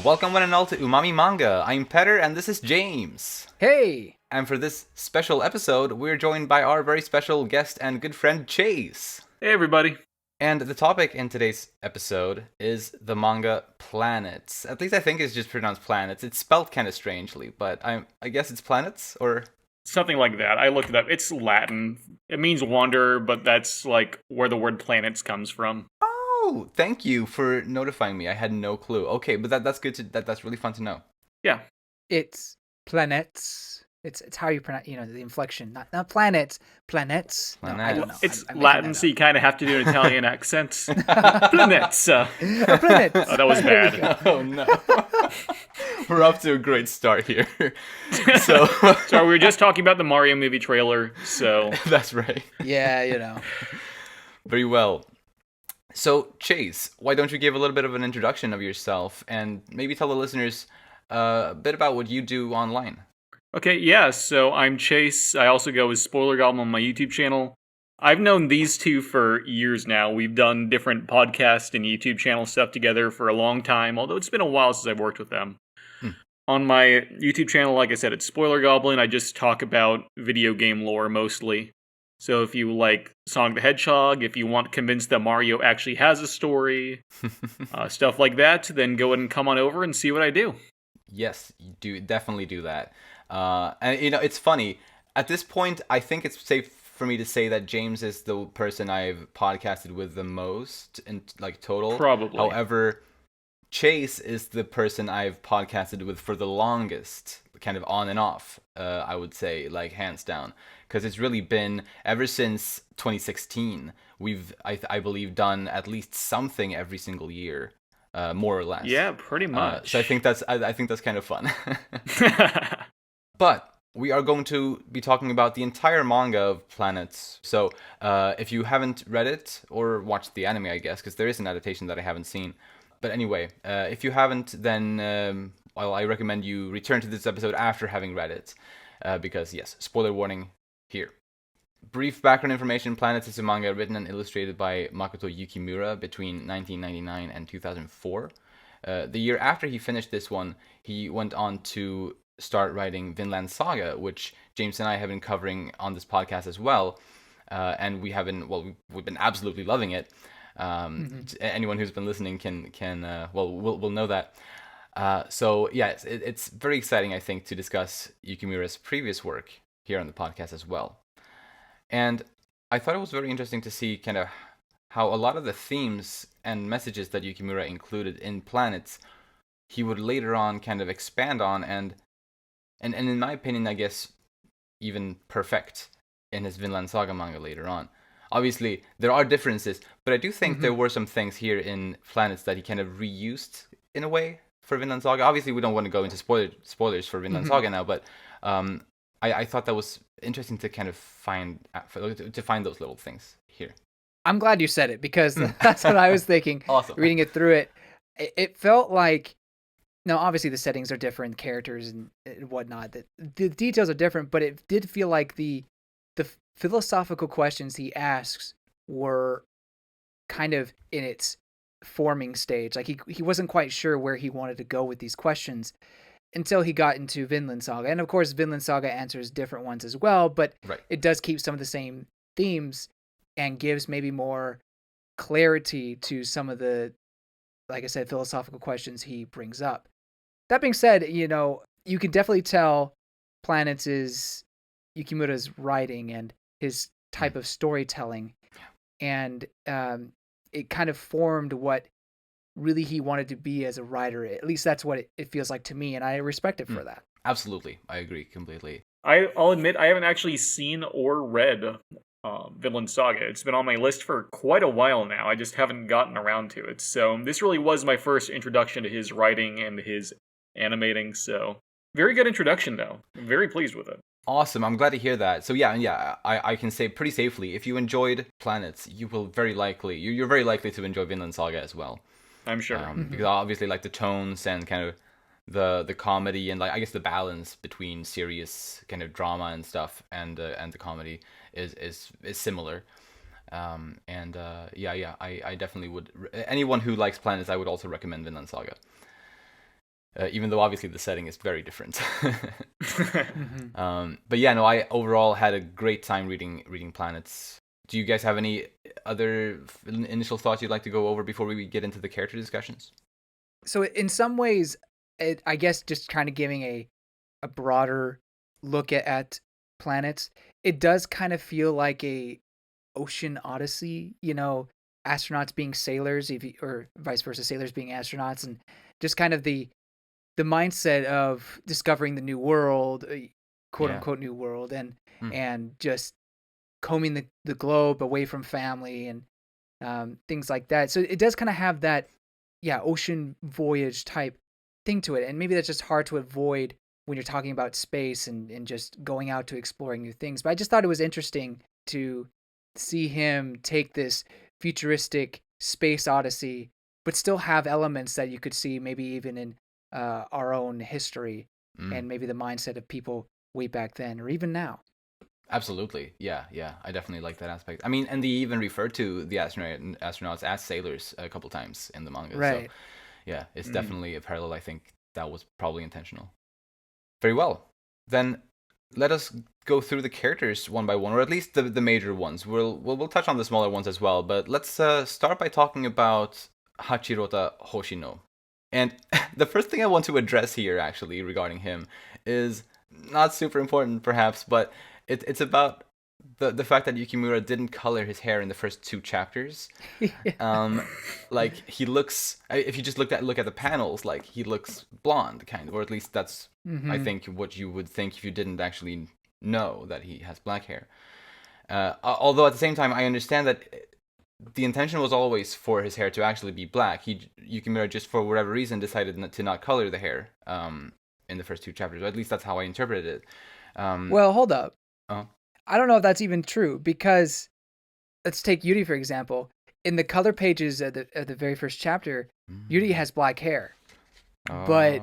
Welcome one and all to Umami Manga. I'm Petter and this is James. Hey! And for this special episode, we're joined by our very special guest and good friend Chase. Hey everybody. And the topic in today's episode is the manga Planets. At least I think it's just pronounced Planets. It's spelled kind of strangely, but I guess it's Planets, or... Something like that. I looked it up. It's Latin. It means wanderer, but that's like where the word planets comes from. Oh, thank you for notifying me. I had no clue. Okay, but that's good that's really fun to know. Yeah. It's planets. It's how you pronounce, the inflection. Not planets. Planets. No, I don't know. It's Latin, so you kind of have to do an Italian accent. Planets. Planets. Oh, that was bad. Oh, no. We're off to a great start here. So we were just talking about the Mario movie trailer, so... That's right. Yeah, Very well. So, Chase, why don't you give a little bit of an introduction of yourself and maybe tell the listeners a bit about what you do online? Okay, yeah, so I'm Chase. I also go as Spoiler Goblin on my YouTube channel. I've known these two for years now. We've done different podcast and YouTube channel stuff together for a long time, although it's been a while since I've worked with them. On my YouTube channel, like I said, it's Spoiler Goblin. I just talk about video game lore mostly. So if you like Sonic the Hedgehog, if you want to convince that Mario actually has a story, stuff like that, then go ahead and come on over and see what I do. Yes, you definitely do that. And it's funny. At this point, I think it's safe for me to say that James is the person I've podcasted with the most in total. Probably. However, Chase is the person I've podcasted with for the longest, kind of on and off, I would say, hands down. Because it's really been, ever since 2016, we've, I believe, done at least something every single year, more or less. Yeah, pretty much. So I think that's kind of fun. But we are going to be talking about the entire manga of Planets. So if you haven't read it, or watched the anime, I guess, because there is an adaptation that I haven't seen. But anyway, if you haven't, then I recommend you return to this episode after having read it. Because, yes, spoiler warning here. Brief background information. Planets is a manga written and illustrated by Makoto Yukimura between 1999 and 2004. The year after he finished this one, he went on to start writing Vinland Saga, which James and I have been covering on this podcast as well. And we've been absolutely loving it. Anyone who's been listening will know that. So yeah, it's very exciting, I think, to discuss Yukimura's previous work here on the podcast as well. And I thought it was very interesting to see kind of how a lot of the themes and messages that Yukimura included in Planets, he would later on kind of expand on and in my opinion, I guess, even perfect in his Vinland Saga manga later on. Obviously, there are differences, but I do think there were some things here in Planets that he kind of reused in a way for Vinland Saga. Obviously, we don't want to go into spoilers for Vinland Saga now, but I thought that was interesting to kind of find those little things here. I'm glad you said it, because that's what I was thinking. Awesome. Reading it through it. It felt like, now obviously the settings are different, characters and whatnot. The details are different, but it did feel like the philosophical questions he asks were kind of in its forming stage. Like he wasn't quite sure where he wanted to go with these questions until he got into Vinland Saga. And of course, Vinland Saga answers different ones as well, but It does keep some of the same themes and gives maybe more clarity to some of the, like I said, philosophical questions he brings up. That being said, you can definitely tell Planets is Yukimura's writing and his type of storytelling. And it kind of formed what really he wanted to be as a writer. At least that's what it feels like to me, and I respect it for that. Absolutely. I agree completely. I'll admit I haven't actually seen or read Vinland Saga. It's been on my list for quite a while now. I just haven't gotten around to it. So this really was my first introduction to his writing and his animating. So very good introduction, though. I'm very pleased with it. Awesome. I'm glad to hear that. So yeah, I can say pretty safely, if you enjoyed Planets, you're very likely to enjoy Vinland Saga as well. I'm sure. Because obviously, the tones and kind of the comedy and I guess the balance between serious kind of drama and stuff and the comedy is similar. I definitely would. Anyone who likes Planets, I would also recommend Vinland Saga. even though obviously the setting is very different. Mm-hmm. But yeah, no, I overall had a great time reading Planets. Do you guys have any other initial thoughts you'd like to go over before we get into the character discussions? So in some ways, I guess just kind of giving a broader look at planets, it does kind of feel like a ocean odyssey, astronauts being sailors, or vice versa, sailors being astronauts, and just kind of the mindset of discovering the new world, quote Yeah. unquote new world, and Hmm. and just combing the globe away from family and things like that. So it does kind of have that, yeah, ocean voyage type thing to it, and maybe that's just hard to avoid when you're talking about space and just going out to exploring new things. But I just thought it was interesting to see him take this futuristic space odyssey, but still have elements that you could see maybe even in our own history Mm. and maybe the mindset of people way back then or even now. Absolutely, yeah. I definitely like that aspect. I mean, and they even refer to the astronauts as sailors a couple times in the manga. Right. So yeah, it's definitely a parallel. I think that was probably intentional. Very well. Then let us go through the characters one by one, or at least the major ones. We'll touch on the smaller ones as well, but let's start by talking about Hachirota Hoshino. And the first thing I want to address here, actually, regarding him, is not super important, perhaps, but it's about the fact that Yukimura didn't color his hair in the first 2 chapters. Like he looks, if you just look at the panels, like he looks blonde, kind of, or at least that's I think what you would think if you didn't actually know that he has black hair. Although at the same time, I understand that the intention was always for his hair to actually be black. Yukimura just for whatever reason decided to not color the hair in the first 2 chapters. Or at least that's how I interpreted it. Well, hold up. Oh. I don't know if that's even true because let's take Yuri for example. In the color pages of the very first chapter, Yuri has black hair, but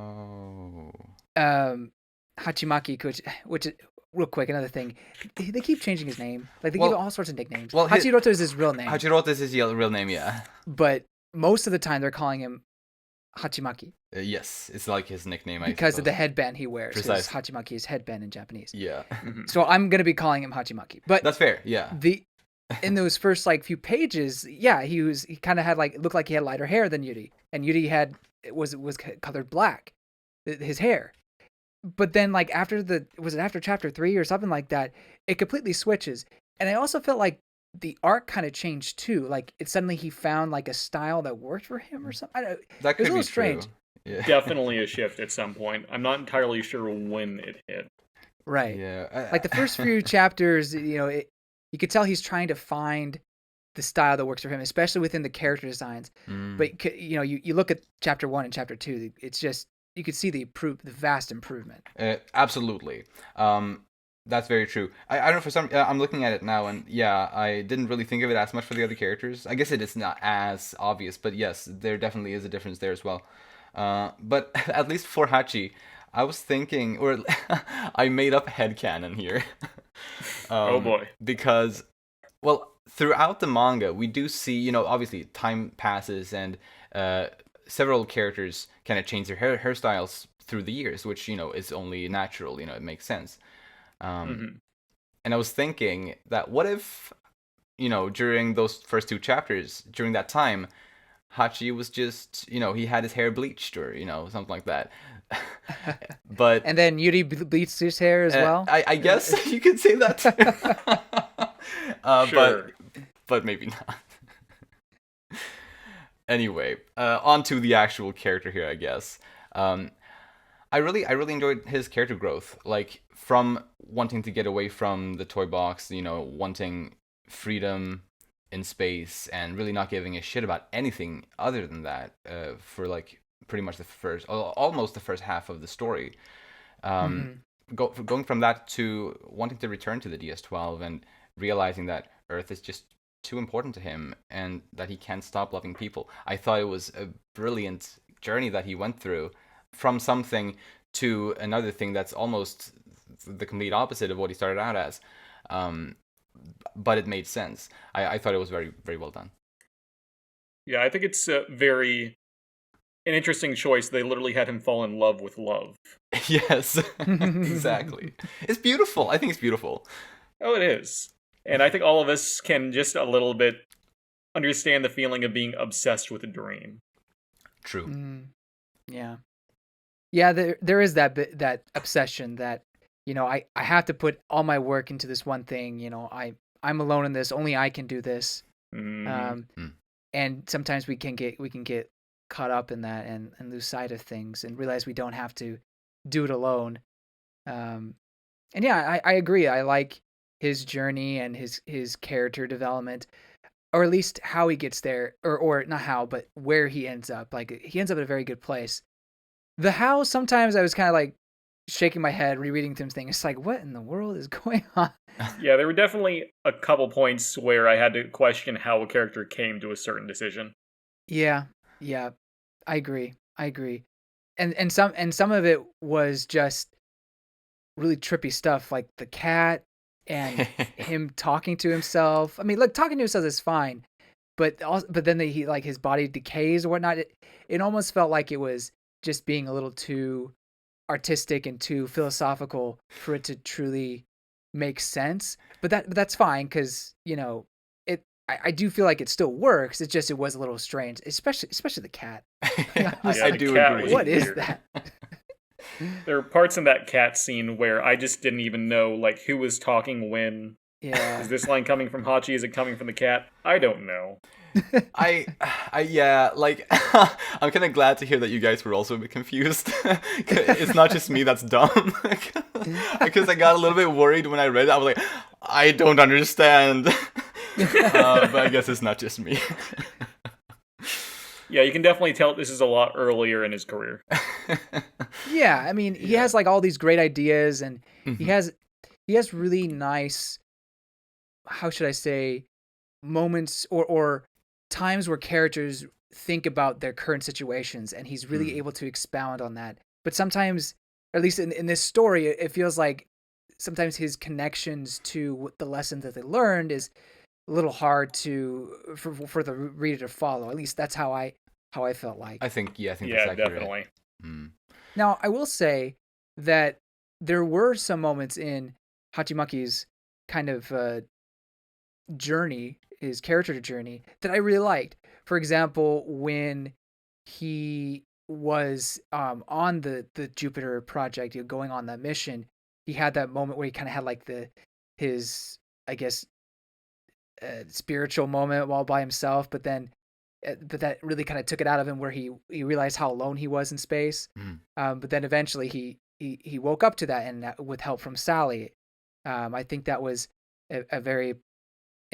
Hachimaki, which is real quick, another thing, they keep changing his name. Like they give him all sorts of nicknames. Well, Hachirota is his real name. Hachirota is his real name, yeah. But most of the time they're calling him Hachimaki. Yes, it's like his nickname. Because of the headband he wears. Because Precisely. Hachimaki is headband in Japanese. Yeah. So I'm gonna be calling him Hachimaki. But that's fair. Yeah. In those first few pages, yeah, he kind of had looked like he had lighter hair than Yuri, and Yuri was colored black, his hair. But then after after chapter 3 or something like that, it completely switches. And I also felt like the arc kind of changed too. Like suddenly he found a style that worked for him or something. That could be be strange. True. Yeah. Definitely a shift at some point. I'm not entirely sure when it hit. Right. Yeah. Like the first few chapters, you could tell he's trying to find the style that works for him, especially within the character designs. But you look at chapter 1 and chapter 2, it's just you could see the vast improvement. Absolutely. That's very true. I don't know, I'm looking at it now, and yeah, I didn't really think of it as much for the other characters. I guess it is not as obvious, but yes, there definitely is a difference there as well. But at least for Hachi, I was thinking, or I made up headcanon here. Oh boy. Because, well, throughout the manga, we do see, obviously time passes and several characters kind of change their hairstyles through the years, which, is only natural, it makes sense. And I was thinking that what if, during those first 2 chapters, during that time, Hachi was just, he had his hair bleached or, something like that. But and then Yuri bleached his hair as well? I guess you could say that too. Sure. But maybe not. Anyway, on to the actual character here, I guess. I really enjoyed his character growth, like from wanting to get away from the toy box, wanting freedom in space and really not giving a shit about anything other than that for pretty much almost the first half of the story. Going from that to wanting to return to the DS-12 and realizing that Earth is just too important to him and that he can't stop loving people. I thought it was a brilliant journey that he went through from something to another thing that's almost the complete opposite of what he started out as. But it made sense. I thought it was very, very well done. Yeah, I think it's very an interesting choice. They literally had him fall in love with love. Yes, exactly. It's beautiful. I think it's beautiful. Oh, it is. And I think all of us can just a little bit understand the feeling of being obsessed with a dream. True. Yeah. Yeah, there is that obsession that, I have to put all my work into this one thing. I'm alone in this. Only I can do this. And sometimes we can get caught up in that and lose sight of things and realize we don't have to do it alone. And yeah, I agree. I like his journey and his character development, or at least how he gets there, or not how, but where he ends up. Like, he ends up at a very good place. The how, sometimes I was kind of like shaking my head, rereading through things. It's like, what in the world is going on? Yeah, there were definitely a couple points where I had to question how a character came to a certain decision. Yeah, I agree. And some of it was just really trippy stuff, like the cat and him talking to himself. I mean, look, talking to himself is fine, but then he, like, his body decays or whatnot. It almost felt like it was just being a little too artistic and too philosophical for it to truly make sense. But that's fine, because I do feel like it still works. It's just, it was a little strange, especially the cat. I do agree. What is that? There are parts in that cat scene where I just didn't even know, like, who was talking when. Yeah. Is this line coming from Hachi? Is it coming from the cat? I don't know. Yeah, like, I'm kind of glad to hear that you guys were also a bit confused. It's not just me that's dumb. Because I got a little bit worried when I read it. I was like, I don't understand. But I guess it's not just me. Yeah, you can definitely tell this is a lot earlier in his career. Yeah, I mean, he has like all these great ideas, and he has really nice, how should I say, moments or times where characters think about their current situations, and he's really able to expound on that. But sometimes, or at least in this story, it feels like sometimes his connections to the lessons that they learned is a little hard for the reader to follow. At least that's how I felt like. I think that's accurate. Definitely. Now, I will say that there were some moments in Hachimaki's kind of journey, his character journey, that I really liked. For example, when he was on the Jupiter project, going on that mission, he had that moment where he kind of had like his, I guess, spiritual moment while by himself, but that really kind of took it out of him, where he realized how alone he was in space. But then eventually he woke up to that, and with help from Sally. I think that was a very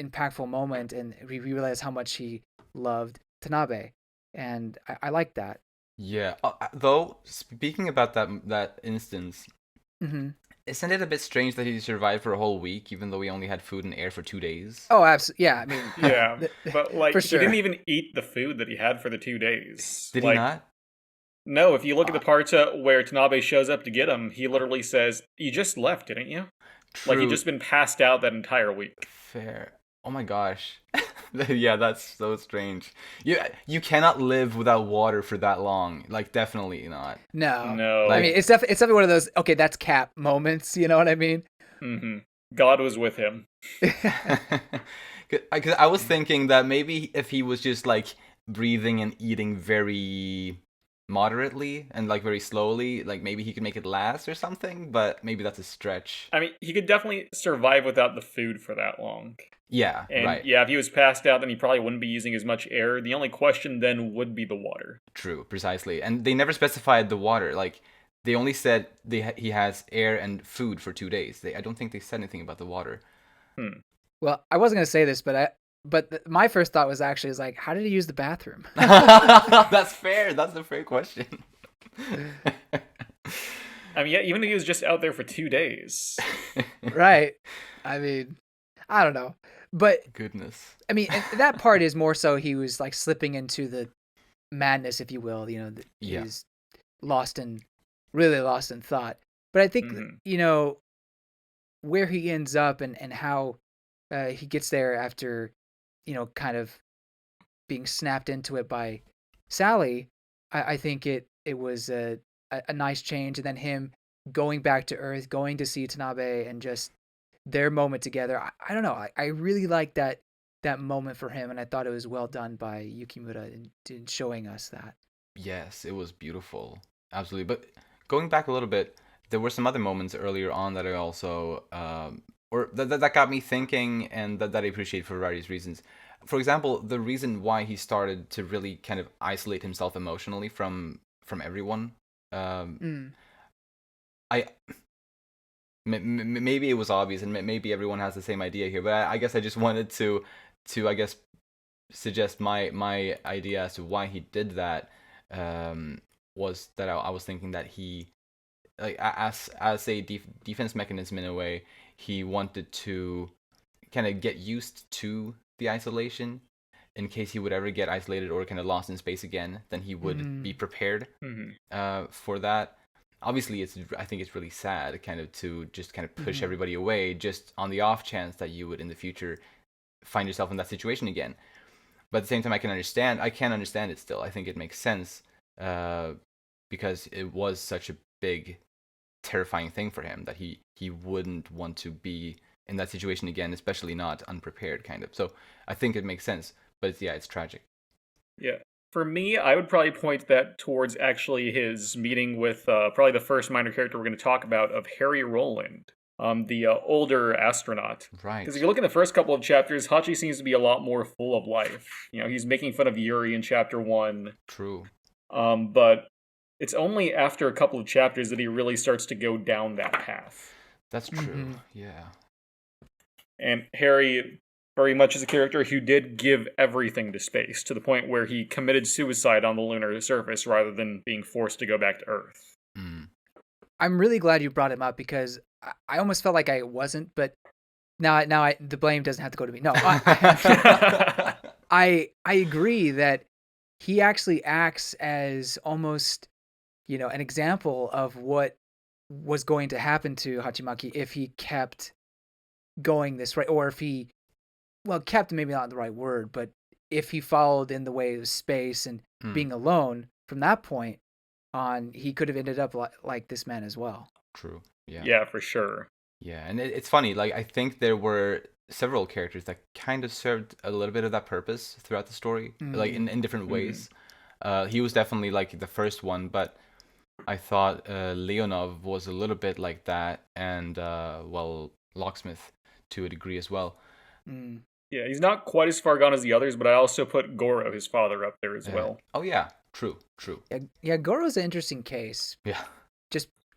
impactful moment, and we realized how much he loved Tanabe, and I like that. Yeah. Though, speaking about that instance, isn't it a bit strange that he survived for a whole week, even though he only had food and air for 2 days? Oh, absolutely. Yeah, I mean, yeah, but like, for sure. He didn't even eat the food that he had for the 2 days. Did he not? No, if you look at the part where Tanabe shows up to get him, he literally says, "You just left, didn't you?" True. Like, he'd just been passed out that entire week. Fair. Oh my gosh. Yeah, that's so strange. You cannot live without water for that long. Like, definitely not. No. Like, I mean, it's definitely one of those, okay, that's Cap moments, you know what I mean? God was with him. Because I was thinking that maybe if he was just, like, breathing and eating very moderately and, like, very slowly, like, maybe he could make it last or something, but maybe that's a stretch. I mean, he could definitely survive without the food for that long. Yeah, and right. Yeah, if he was passed out, then he probably wouldn't be using as much air. The only question then would be the water. True, precisely. And they never specified the water. Like, they only said he has air and food for 2 days. I don't think they said anything about the water. Well, I wasn't going to say this, but my first thought was actually, like, how did he use the bathroom? That's fair. That's a fair question. I mean, yeah, even if he was just out there for 2 days. Right. I mean, I don't know. But goodness. I mean, that part is more so he was, like, slipping into the madness, if you will. He's really lost in thought. But I think, where he ends up and how he gets there after, kind of being snapped into it by Sally, I think it was a nice change, and then him going back to Earth, going to see Tanabe, and just their moment together. I don't know. I really like that moment for him, and I thought it was well done by Yukimura in showing us that. Yes, it was beautiful. Absolutely. But going back a little bit, there were some other moments earlier on that I also, or that got me thinking, and that I appreciate for various reasons. For example, the reason why he started to really kind of isolate himself emotionally from everyone. Mm. I maybe it was obvious, and maybe everyone has the same idea here, but I guess I just wanted to I guess suggest my idea as to why he did that. Was that I was thinking that he, like, as a defense mechanism in a way, he wanted to kind of get used to the isolation in case he would ever get isolated or kind of lost in space again. Then he would be prepared for that. Obviously, I think it's really sad kind of to just kind of push everybody away just on the off chance that you would in the future find yourself in that situation again. But at the same time, I can understand it still. I think it makes sense because it was such a big, terrifying thing for him that he wouldn't want to be in that situation again, especially not unprepared, kind of. So I think it makes sense, but it's tragic. Yeah. For me, I would probably point that towards actually his meeting with probably the first minor character we're going to talk about, of Harry Rowland, the older astronaut. Right. Because if you look in the first couple of chapters, Hachi seems to be a lot more full of life. You know, he's making fun of Yuri in chapter 1. True. But it's only after a couple of chapters that he really starts to go down that path. That's true. Yeah. And Harry very much is a character who did give everything to space, to the point where he committed suicide on the lunar surface rather than being forced to go back to Earth. I'm really glad you brought him up, because I almost felt like I wasn't, but now the blame doesn't have to go to me. No, I agree that he actually acts as almost, an example of what was going to happen to Hachimaki if he kept going this way, or if he, kept maybe not the right word, but if he followed in the way of space and being alone from that point on, he could have ended up like this man as well. True. Yeah. Yeah, for sure. Yeah, and it's funny. Like, I think there were several characters that kind of served a little bit of that purpose throughout the story, like in different ways. He was definitely like the first one, but I thought Leonov was a little bit like that, and Locksmith to a degree as well. Yeah, he's not quite as far gone as the others, but I also put Goro, his father, up there as well. Oh yeah, true. Yeah, Goro's an interesting case. Yeah.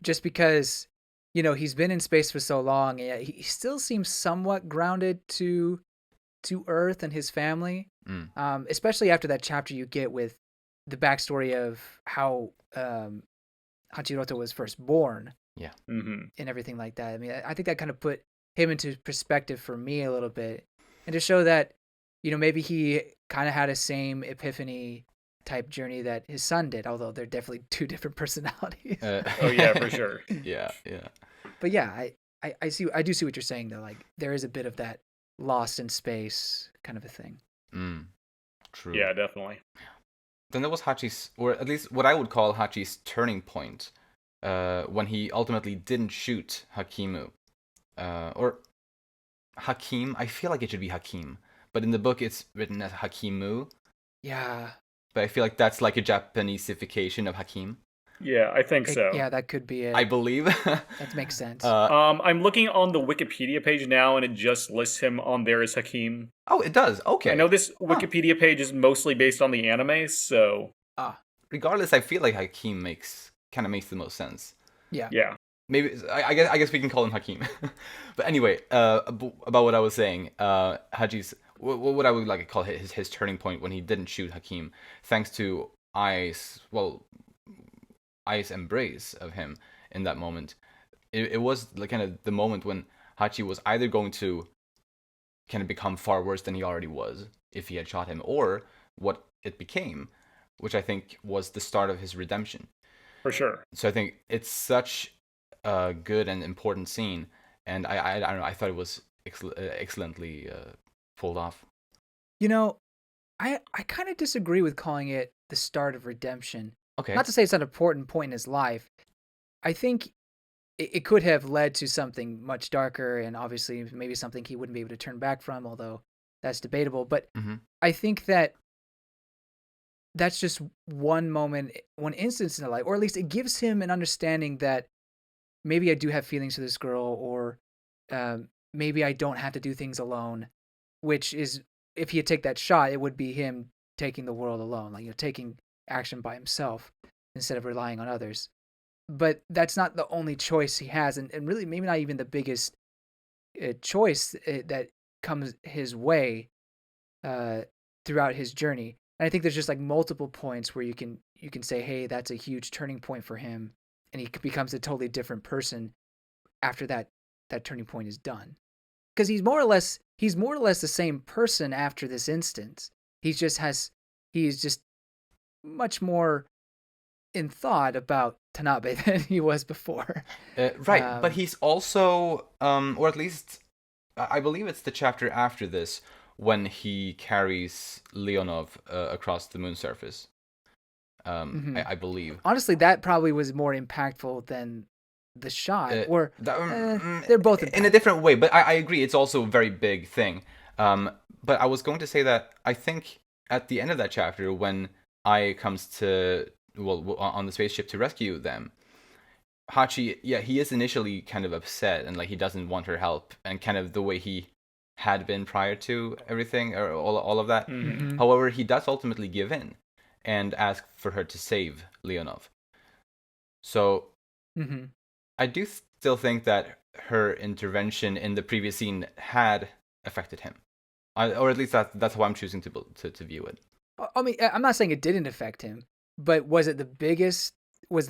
Just because, he's been in space for so long, and he still seems somewhat grounded to Earth and his family. Especially after that chapter you get with the backstory of how Hachirota was first born. Yeah. And everything like that. I mean, I think that kind of put him into perspective for me a little bit, and to show that, maybe he kind of had a same epiphany type journey that his son did, although they're definitely two different personalities. Oh yeah, for sure. Yeah. But yeah, I do see what you're saying though. Like, there is a bit of that lost in space kind of a thing. True. Yeah, definitely. Then there was Hachi's, or at least what I would call Hachi's turning point, when he ultimately didn't shoot Hakimu. Or Hakim. I feel like it should be Hakim, but in the book it's written as Hakimu. Yeah. But I feel like that's like a Japaneseification of Hakim. Yeah, I think so. Yeah, that could be it. I believe. That makes sense. I'm looking on the Wikipedia page now, and it just lists him on there as Hakim. Oh, it does. Okay. I know this Wikipedia page is mostly based on the anime, so... Regardless, I feel like Hakim makes the most sense. Yeah. Yeah. Maybe I guess we can call him Hakim. But anyway, about what I was saying, Haji's, what I would like to call his turning point when he didn't shoot Hakim, thanks to Ai's embrace of him in that moment. It was like kind of the moment when Hachi was either going to kind of become far worse than he already was if he had shot him, or what it became, which I think was the start of his redemption. For sure. So I think it's such a good and important scene, and I don't know, I thought it was excellently pulled off. I kind of disagree with calling it the start of redemption. Okay. Not to say it's an important point in his life. I think it could have led to something much darker, and obviously maybe something he wouldn't be able to turn back from, although that's debatable. But Mm-hmm. I think that that's just one moment, one instance in a life, or at least it gives him an understanding that maybe I do have feelings for this girl, or maybe I don't have to do things alone, which is, if he had take that shot, it would be him taking the world alone, like, taking action by himself instead of relying on others. But that's not the only choice he has, and really maybe not even the biggest choice that comes his way throughout his journey. And I think there's just like multiple points where you can say, hey, that's a huge turning point for him, and he becomes a totally different person after that turning point is done. Because he's more or less the same person after this instance. He's just much more in thought about Tanabe than he was before. Right, but he's also, or at least, I believe it's the chapter after this, when he carries Leonov across the moon surface. I believe. Honestly, that probably was more impactful than the shot. They're both impactful. In a different way, but I agree. It's also a very big thing. But I was going to say that I think at the end of that chapter, when Ai comes to on the spaceship to rescue them, Hachi, he is initially kind of upset and like he doesn't want her help, and kind of the way he had been prior to everything or all of that. Mm-hmm. However, he does ultimately give in and ask for her to save Leonov. So I do still think that her intervention in the previous scene had affected him, or at least that's how I'm choosing to view it. I mean, I'm not saying it didn't affect him, but was it the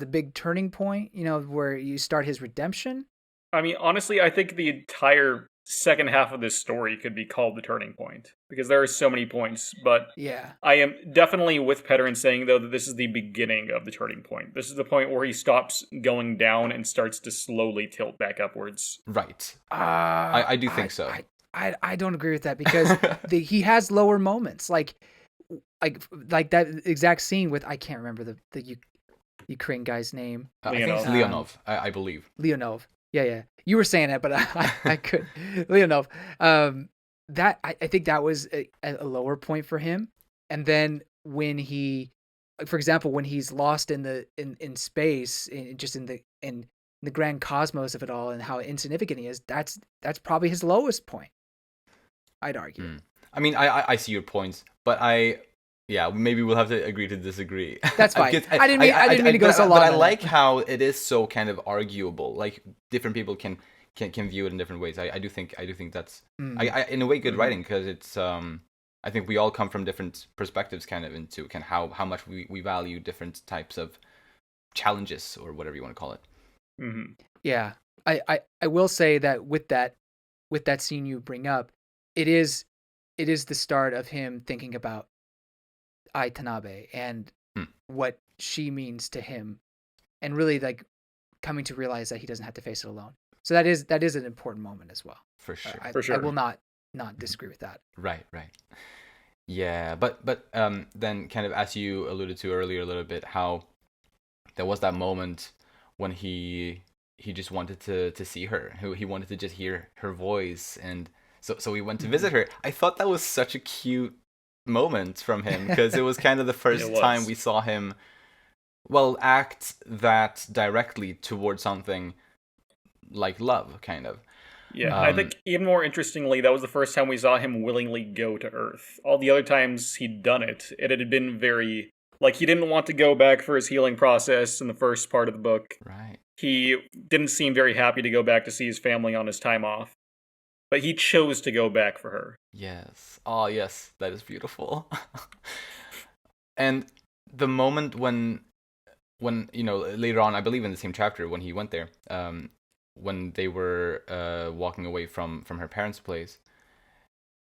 big turning point, where you start his redemption? I mean, honestly, I think the entire second half of this story could be called the turning point, because there are so many points, but yeah, I am definitely with Petter in saying, though, that this is the beginning of the turning point. This is the point where he stops going down and starts to slowly tilt back upwards. Right. I do think so. I don't agree with that, because he has lower moments, like that exact scene with, I can't remember the Ukraine guy's name. I think it's Leonov, I believe. Leonov. Yeah. You were saying it, but I could. Leonov. That I think that was a lower point for him. And then when he, for example, when he's lost in space, just in the grand cosmos of it all, and how insignificant he is, that's probably his lowest point, I'd argue. I mean, I see your points, but maybe we'll have to agree to disagree. That's fine. I didn't mean to go so long. But I like how it is so kind of arguable. Like different people can view it in different ways. I do think that's in a way good writing, because it's I think we all come from different perspectives, kind of into kind of how much we value different types of challenges, or whatever you want to call it. Mm-hmm. Yeah, I will say that with that scene you bring up, it is the start of him thinking about Ai Tanabe and what she means to him, and really like coming to realize that he doesn't have to face it alone. So that is an important moment as well. For sure. I will not disagree with that. Right. Yeah, but then kind of, as you alluded to earlier a little bit, how there was that moment when he just wanted to see her, he wanted to just hear her voice, and so he went to visit her. I thought that was such a cute moment from him, because it was kind of the first time we saw him act that directly towards something like love, kind of. Yeah, I think even more interestingly, that was the first time we saw him willingly go to Earth. All the other times he'd done it had been very, like, he didn't want to go back for his healing process in the first part of the book. Right. He didn't seem very happy to go back to see his family on his time off. But he chose to go back for her. Yes. Oh, yes. That is beautiful. And the moment when later on, I believe in the same chapter, when he went there, when they were walking away from her parents' place,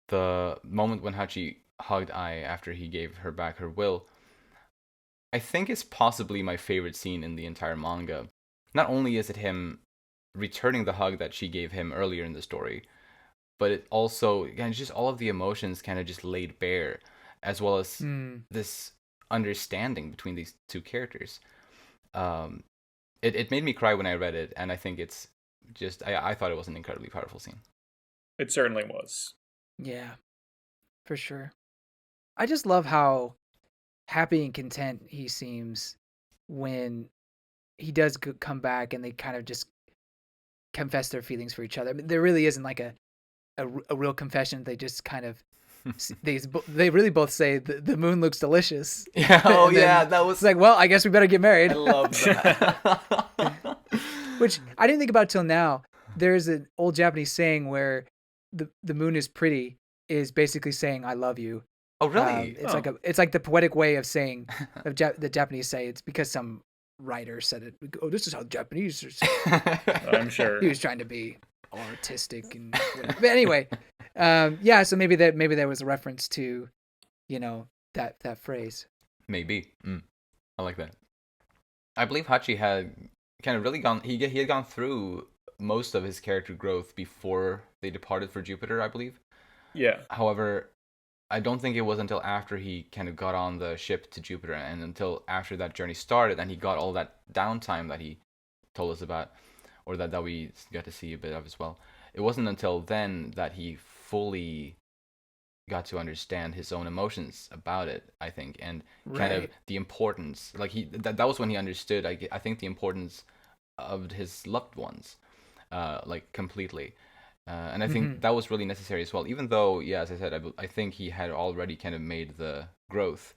the moment when Hachi hugged Ai after he gave her back her will, I think is possibly my favorite scene in the entire manga. Not only is it him returning the hug that she gave him earlier in the story, but it also, again, just all of the emotions kind of just laid bare, as well as this understanding between these two characters. It made me cry when I read it, and I think it's just I thought it was an incredibly powerful scene. It certainly was. Yeah, for sure. I just love how happy and content he seems when he does come back and they kind of just confess their feelings for each other. I mean, there really isn't like a real confession. They just kind of they really both say the moon looks delicious. Yeah. Oh yeah, that was it's like, well, I guess we better get married. I love that. Which I didn't think about till now. There's an old Japanese saying where the moon is pretty is basically saying I love you. Oh really? It's like the poetic way of saying the Japanese say. It's because some writer said it. Oh, this is how the Japanese are saying. I'm sure he was trying to be artistic and whatever. But anyway, yeah. So maybe there was a reference to, that phrase. Maybe. I like that. I believe Hachi had kind of really gone. He had gone through most of his character growth before they departed for Jupiter, I believe. Yeah. However, I don't think it was until after he kind of got on the ship to Jupiter and until after that journey started and he got all that downtime that he told us about, or that we got to see a bit of as well. It wasn't until then that he fully got to understand his own emotions about it, I think, and kind of the importance. Like that was when he understood, I think, the importance of his loved ones, like completely. And I think that was really necessary as well. Even though, yeah, as I said, I think he had already kind of made the growth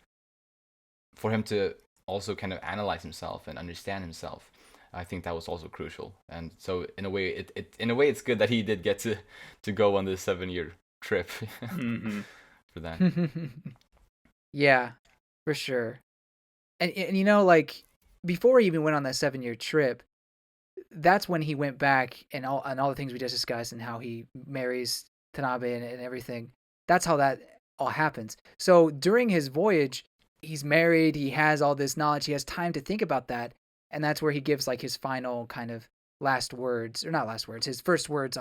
for him to also kind of analyze himself and understand himself. I think that was also crucial. And so in a way, it's good that he did get to go on this 7-year trip for that. Yeah, for sure. And like before he even went on that 7-year trip, that's when he went back and all the things we just discussed and how he marries Tanabe and everything. That's how that all happens. So during his voyage, he's married, he has all this knowledge, he has time to think about that, and that's where he gives like his final kind of last words, or not last words, his first words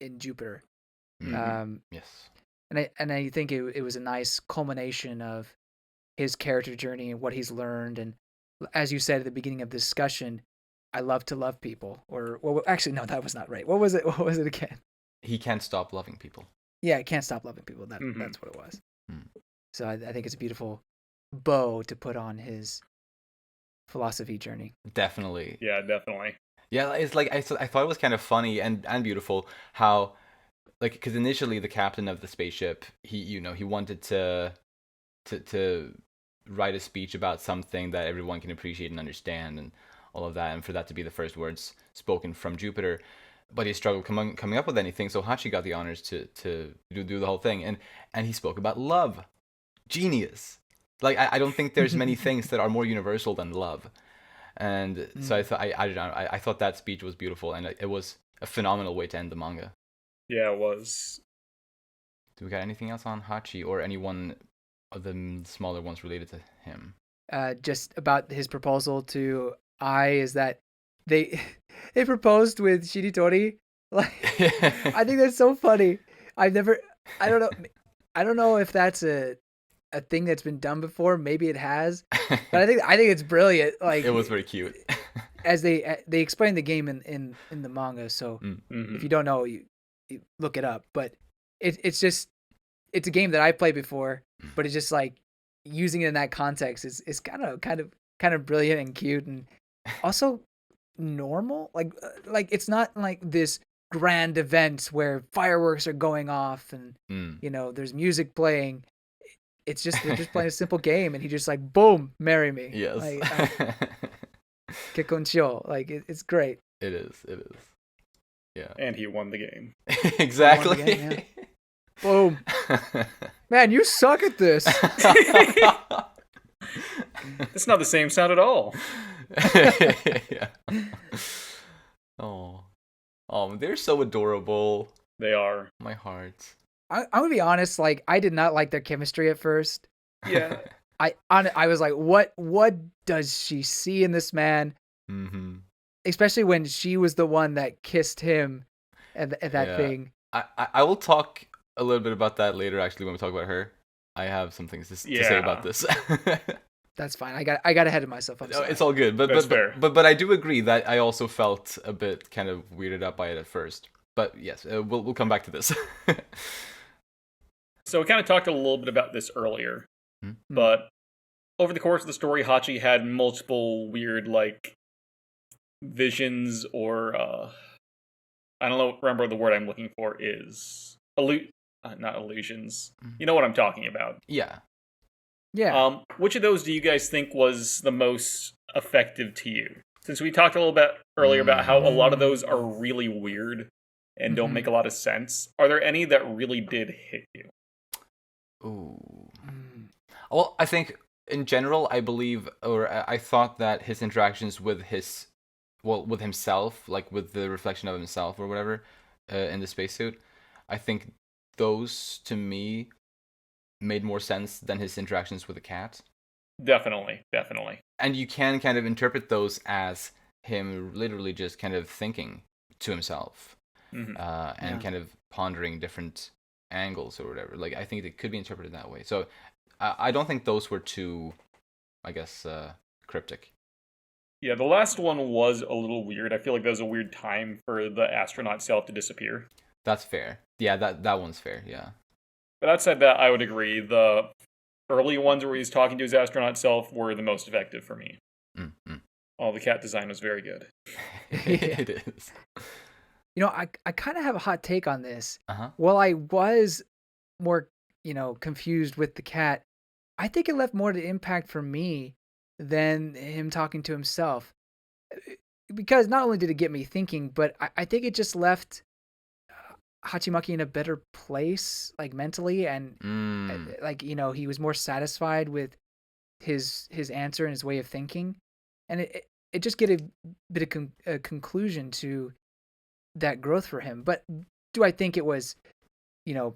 in Jupiter. Yes. And I think it was a nice culmination of his character journey and what he's learned. And as you said at the beginning of the discussion, I love to love people. Or, well, actually, no, that was not right. What was it? What was it again? He can't stop loving people. Yeah, he can't stop loving people. That's what it was. So I think it's a beautiful bow to put on his philosophy journey. Definitely. Yeah, definitely. Yeah, it's like I thought it was kind of funny and beautiful how, like, because initially the captain of the spaceship, he wanted to write a speech about something that everyone can appreciate and understand and all of that, and for that to be the first words spoken from Jupiter, but he struggled coming up with anything. So Hachi got the honors to do the whole thing, and he spoke about love. Genius. Like I don't think there's many things that are more universal than love, and so I thought I thought that speech was beautiful, and it was a phenomenal way to end the manga. Yeah, it was. Do we got anything else on Hachi or any one of the smaller ones related to him? Just about his proposal to Ai is that they proposed with Shiritori. Like, I think that's so funny. I don't know if that's a thing that's been done before. Maybe it has, but I think it's brilliant. Like, it was very cute. As they explain the game in the manga, so if you don't know, you look it up. But it's a game that I played before, but it's just like using it in that context is kind of brilliant and cute, and also normal. Like it's not like this grand event where fireworks are going off and there's music playing. It's just they're just playing a simple game, and he just like, boom, marry me. Yes. Like, Kekkon-shou. Like it's great. It is. Yeah. And he won the game. Exactly. He won the game, yeah. Boom. Man, you suck at this. It's not the same sound at all. Yeah. Oh, they're so adorable. They are. My heart. I'm gonna be honest. Like, I did not like their chemistry at first. Yeah. I was like, what does she see in this man? Mm-hmm. Especially when she was the one that kissed him and that thing. I will talk a little bit about that later, actually, when we talk about her. I have some things to say about this. That's fine. I got ahead of myself. I'm No, sorry. it's all good. That's fair. But I do agree that I also felt a bit kind of weirded out by it at first. But yes, we'll come back to this. So we kind of talked a little bit about this earlier, but over the course of the story, Hachi had multiple weird, like, visions or, I don't know, remember the word I'm looking for is, not illusions. You know what I'm talking about. Yeah. Yeah. Which of those do you guys think was the most effective to you? Since we talked a little bit earlier about how a lot of those are really weird and don't make a lot of sense, are there any that really did hit you? Ooh. Well, I think in general, I believe, or I thought that his interactions with with himself, like with the reflection of himself or whatever, in the spacesuit, I think those to me made more sense than his interactions with the cat. Definitely. And you can kind of interpret those as him literally just kind of thinking to himself, and kind of pondering different angles or whatever. Like, I think it could be interpreted that way. So I don't think those were too, I guess, cryptic. Yeah, the last one was a little weird. I feel like that was a weird time for the astronaut self to disappear. That's fair. Yeah, that one's fair, yeah. But outside that, I would agree. The early ones where he's talking to his astronaut self were the most effective for me. All the cat design was very good. It is. You know, I kind of have a hot take on this. Uh-huh. While I was more, confused with the cat, I think it left more of the impact for me than him talking to himself. Because not only did it get me thinking, but I think it just left Hachimaki in a better place, like mentally, and like, he was more satisfied with his answer and his way of thinking, and it just get a bit of a conclusion to that growth for him. But do I think it was,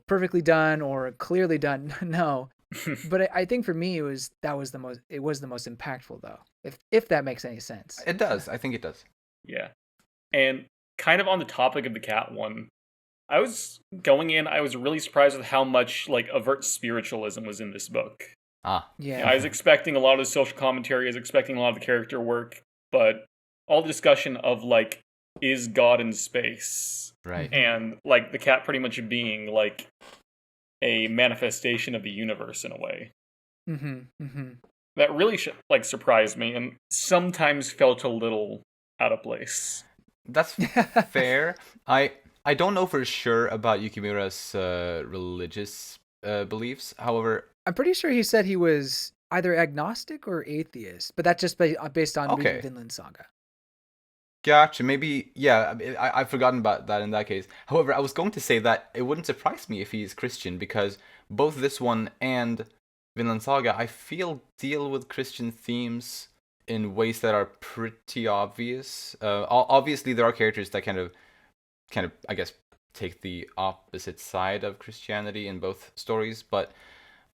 perfectly done or clearly done? No. But I think for me it was the most impactful, though. If that makes any sense. It does. I think it does. Yeah. And kind of on the topic of the cat one, I was really surprised with how much, like, overt spiritualism was in this book. Yeah. I was expecting a lot of the social commentary, I was expecting a lot of the character work, but all the discussion of, like, is God in space? Right. And, like, the cat pretty much being, like, a manifestation of the universe in a way. That really, surprised me, and sometimes felt a little out of place. That's fair. I don't know for sure about Yukimura's religious beliefs. However, I'm pretty sure he said he was either agnostic or atheist, but that's just based on reading Vinland Saga. Gotcha. Maybe, yeah, I've forgotten about that in that case. However, I was going to say that it wouldn't surprise me if he's Christian, because both this one and Vinland Saga, I feel, deal with Christian themes in ways that are pretty obvious. Obviously, there are characters that kind of, I guess, take the opposite side of Christianity in both stories, but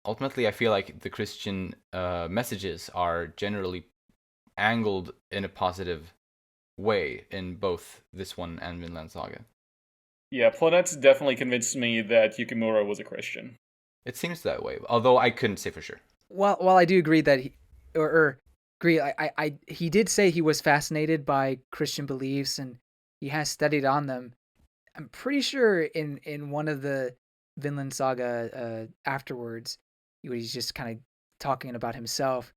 ultimately, I feel like the Christian messages are generally angled in a positive way in both this one and Vinland Saga. Yeah, Planets definitely convinced me that Yukimura was a Christian. It seems that way, although I couldn't say for sure. While I do agree that he did say he was fascinated by Christian beliefs and he has studied on them. I'm pretty sure in one of the Vinland Saga afterwards, he's just kind of talking about himself.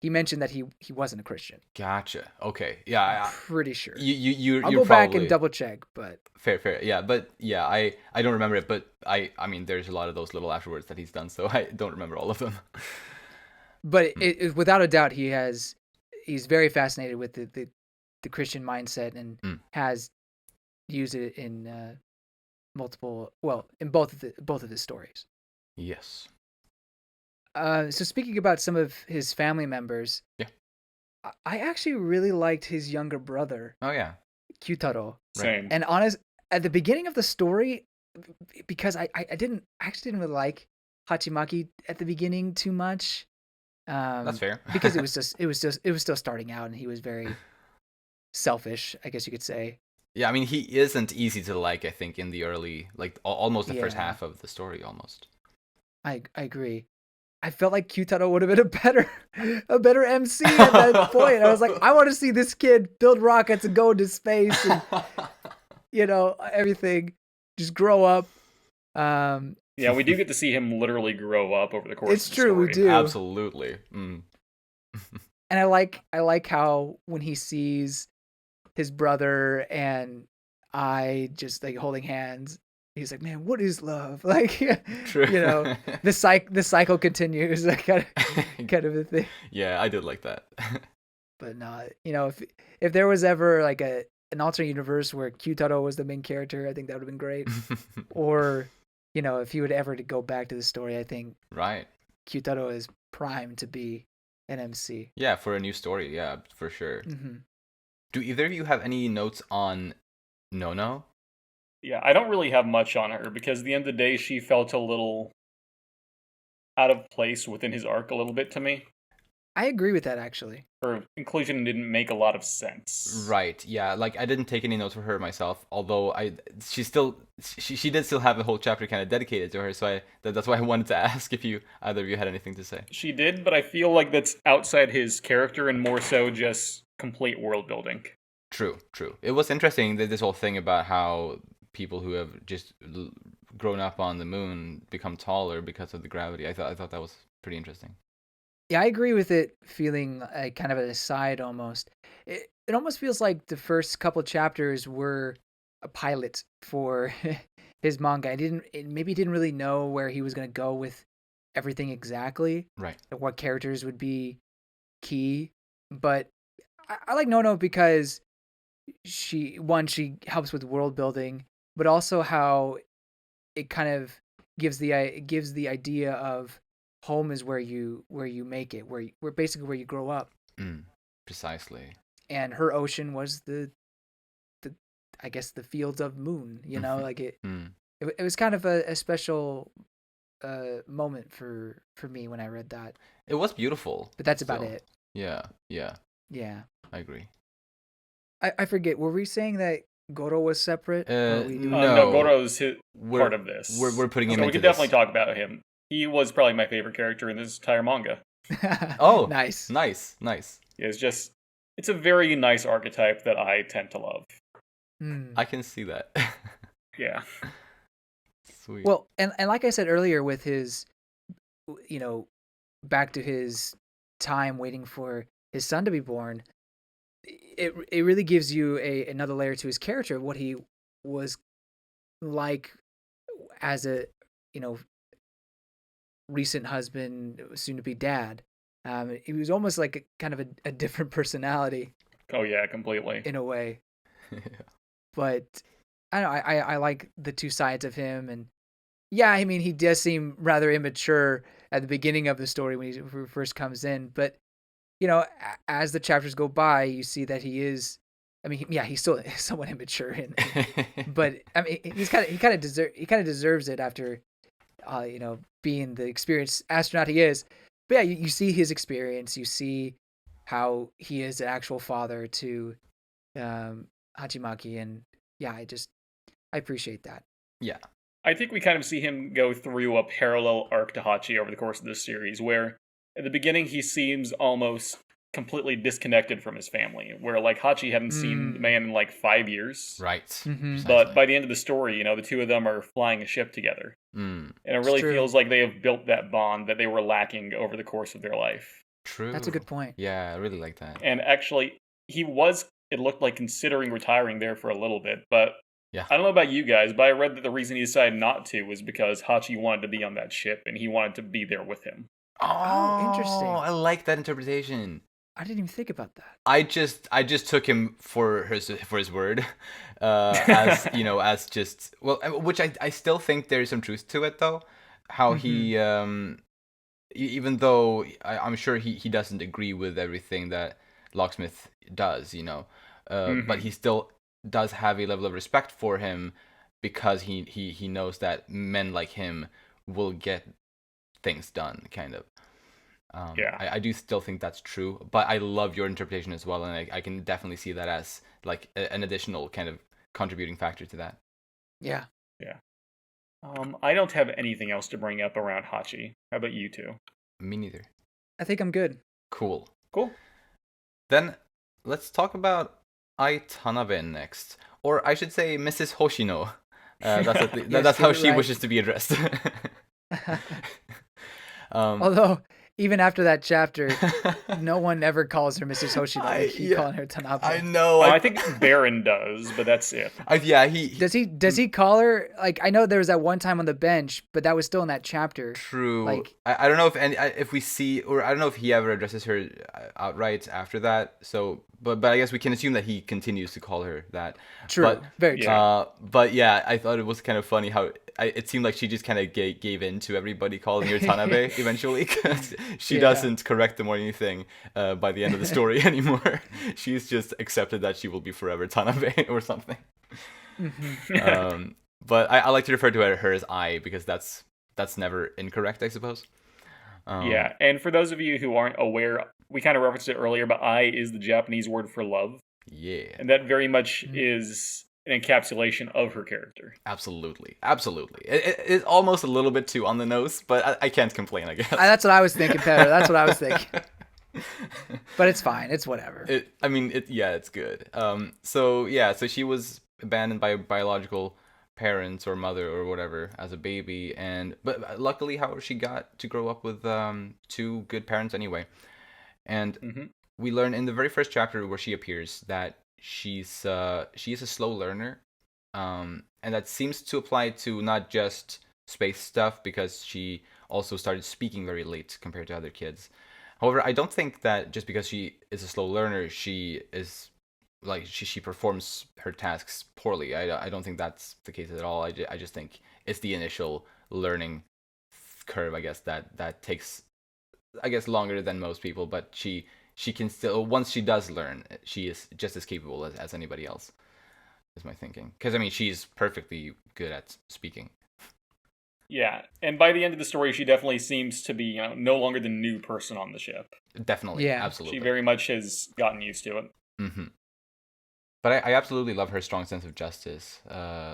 He mentioned that he wasn't a Christian. Gotcha. Okay. Yeah. I'm pretty sure. You're I'll go back and double check, but fair. Yeah, but yeah, I don't remember it, but I mean, there's a lot of those little afterwards that he's done, so I don't remember all of them. But it, without a doubt, he's very fascinated with the Christian mindset and has used it in in both of his stories. Yes. So speaking about some of his family members, yeah, I actually really liked his younger brother. Oh yeah, Same. Kyutaro. Right. And at the beginning of the story, because I didn't really like Hachimaki at the beginning too much. That's fair. Because it was still starting out, and he was very selfish, I guess you could say. Yeah, I mean, he isn't easy to like, I think, in the early, like, almost the first half of the story, almost. I agree. I felt like Kyutaro would have been a better MC at that point. I was like, I want to see this kid build rockets and go into space and everything, just grow up. Yeah, we do get to see him literally grow up over the course. It's of the true, story. we do. Absolutely. And I like how when he sees his brother and I just like holding hands, he's like, man, what is love? Like, True. The cycle continues, that kind of a thing. Yeah, I did like that. But no, if there was ever like an alternate universe where Kyutaro was the main character, I think that would have been great. Or, if he would ever to go back to the story, I think Right. Kyutaro is primed to be an MC. Yeah, for a new story. Yeah, for sure. Mm-hmm. Do either of you have any notes on Nono? Yeah, I don't really have much on her because at the end of the day, she felt a little out of place within his arc a little bit to me. I agree with that, actually. Her inclusion didn't make a lot of sense. Right. Yeah. Like I didn't take any notes for her myself, although she did still have a whole chapter kind of dedicated to her. So that's why I wanted to ask if either of you had anything to say. She did, but I feel like that's outside his character and more so just complete world building. True. It was interesting that this whole thing about how people who have just grown up on the moon become taller because of the gravity. I thought that was pretty interesting. Yeah, I agree with it feeling kind of an aside almost. It almost feels like the first couple chapters were a pilot for his manga. Maybe he didn't really know where he was going to go with everything exactly. Right. What characters would be key. But I like Nono because she helps with world building, but also how it kind of gives the idea of home is where you make it, where basically where you grow up. Precisely. And her ocean was the I guess the fields of moon. Like it was kind of a special moment for me when I read that. It was beautiful, but that's about it. Yeah. I agree. I forget. Were we saying that Goro was separate? No, Goro's part of this. We're putting him so into we could this. definitely talk about him. He was probably my favorite character in this entire manga. Oh, nice. It's a very nice archetype that I tend to love. I can see that. Yeah. Sweet. Well, and like I said earlier, with his, back to his time waiting for his son to be born, it really gives you another layer to his character, what he was like as a, recent husband, soon to be dad. He was almost like kind of a different personality. Oh yeah, completely. In a way. But I don't know, I like the two sides of him, and yeah, I mean, he does seem rather immature at the beginning of the story when he first comes in, but as the chapters go by, you see that he is. I mean, yeah, he's still somewhat immature, but I mean, he kind of deserves it after, being the experienced astronaut he is. But yeah, you see his experience, you see how he is an actual father to Hachimaki, and yeah, I appreciate that. Yeah. I think we kind of see him go through a parallel arc to Hachi over the course of this series, where at the beginning he seems almost completely disconnected from his family, where like Hachi hadn't seen the man in like 5 years. Right. Mm-hmm. But by the end of the story, the two of them are flying a ship together. And it really feels like they have built that bond that they were lacking over the course of their life. True. That's a good point. Yeah, I really like that. And actually, it looked like considering retiring there for a little bit, but yeah. I don't know about you guys, but I read that the reason he decided not to was because Hachi wanted to be on that ship and he wanted to be there with him. Oh, interesting. I like that interpretation. I didn't even think about that. I just took him for his word, as as just which I still think there is some truth to it though. How he even though I'm sure he doesn't agree with everything that Locksmith does, but he still does have a level of respect for him because he knows that men like him will get things done, kind of. I do still think that's true, but I love your interpretation as well, and I can definitely see that as like an additional kind of contributing factor to that. Yeah. I don't have anything else to bring up around Hachi. How about you two? Me neither. I think I'm good. Cool. Cool. Then let's talk about Ai Tanabe next. Or I should say Mrs. Hoshino. That's how she wishes to be addressed. Although, even after that chapter, no one ever calls her Mrs. Hoshino. They keep calling her Tanabe. I know. I think Baron does, but that's it. Does he call her, like, I know there was that one time on the bench, but that was still in that chapter. True. Like, I don't know if we see, or I don't know if he ever addresses her outright after that. So, but I guess we can assume that he continues to call her that. True. Very true. But yeah, I thought it was kind of funny how it seemed like she just kind of gave in to everybody calling her Tanabe eventually, because she doesn't correct them or anything by the end of the story anymore. She's just accepted that she will be forever Tanabe or something. Mm-hmm. But I like to refer to her as I, because that's never incorrect, I suppose. Yeah, and for those of you who aren't aware, we kind of referenced it earlier, but I is the Japanese word for love. Yeah. And that very much is an encapsulation of her character. Absolutely. It's almost a little bit too on the nose, but I can't complain, I guess. That's what I was thinking, Pedro. That's what I was thinking. But it's fine. It's whatever. It's good. So she was abandoned by biological parents or mother or whatever as a baby, but luckily, however, she got to grow up with two good parents anyway. And we learn in the very first chapter where she appears that she is a slow learner, and that seems to apply to not just space stuff, because she also started speaking very late compared to other kids. However, I don't think that just because she is a slow learner, she is like she performs her tasks poorly. I don't think that's the case at all. I just think it's the initial learning curve, I guess, that takes, I guess, longer than most people, but she can still, once she does learn, she is just as capable as anybody else, is my thinking. Because, I mean, she's perfectly good at speaking. Yeah, and by the end of the story, she definitely seems to be no longer the new person on the ship. Definitely, yeah. Absolutely. She very much has gotten used to it. Mm-hmm. But I absolutely love her strong sense of justice.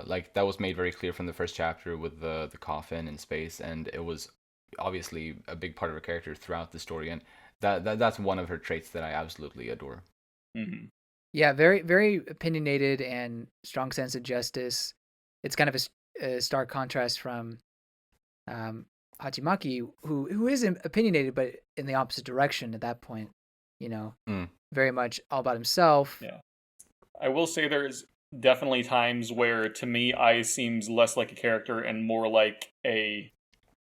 Like, that was made very clear from the first chapter with the coffin in space, and it was obviously a big part of her character throughout the story, and that's one of her traits that I absolutely adore. Mm-hmm. Yeah, very, very opinionated and strong sense of justice. It's kind of a stark contrast from Hachimaki, who is opinionated, but in the opposite direction at that point. Very much all about himself. Yeah, I will say there's definitely times where, to me, Ai seems less like a character and more like a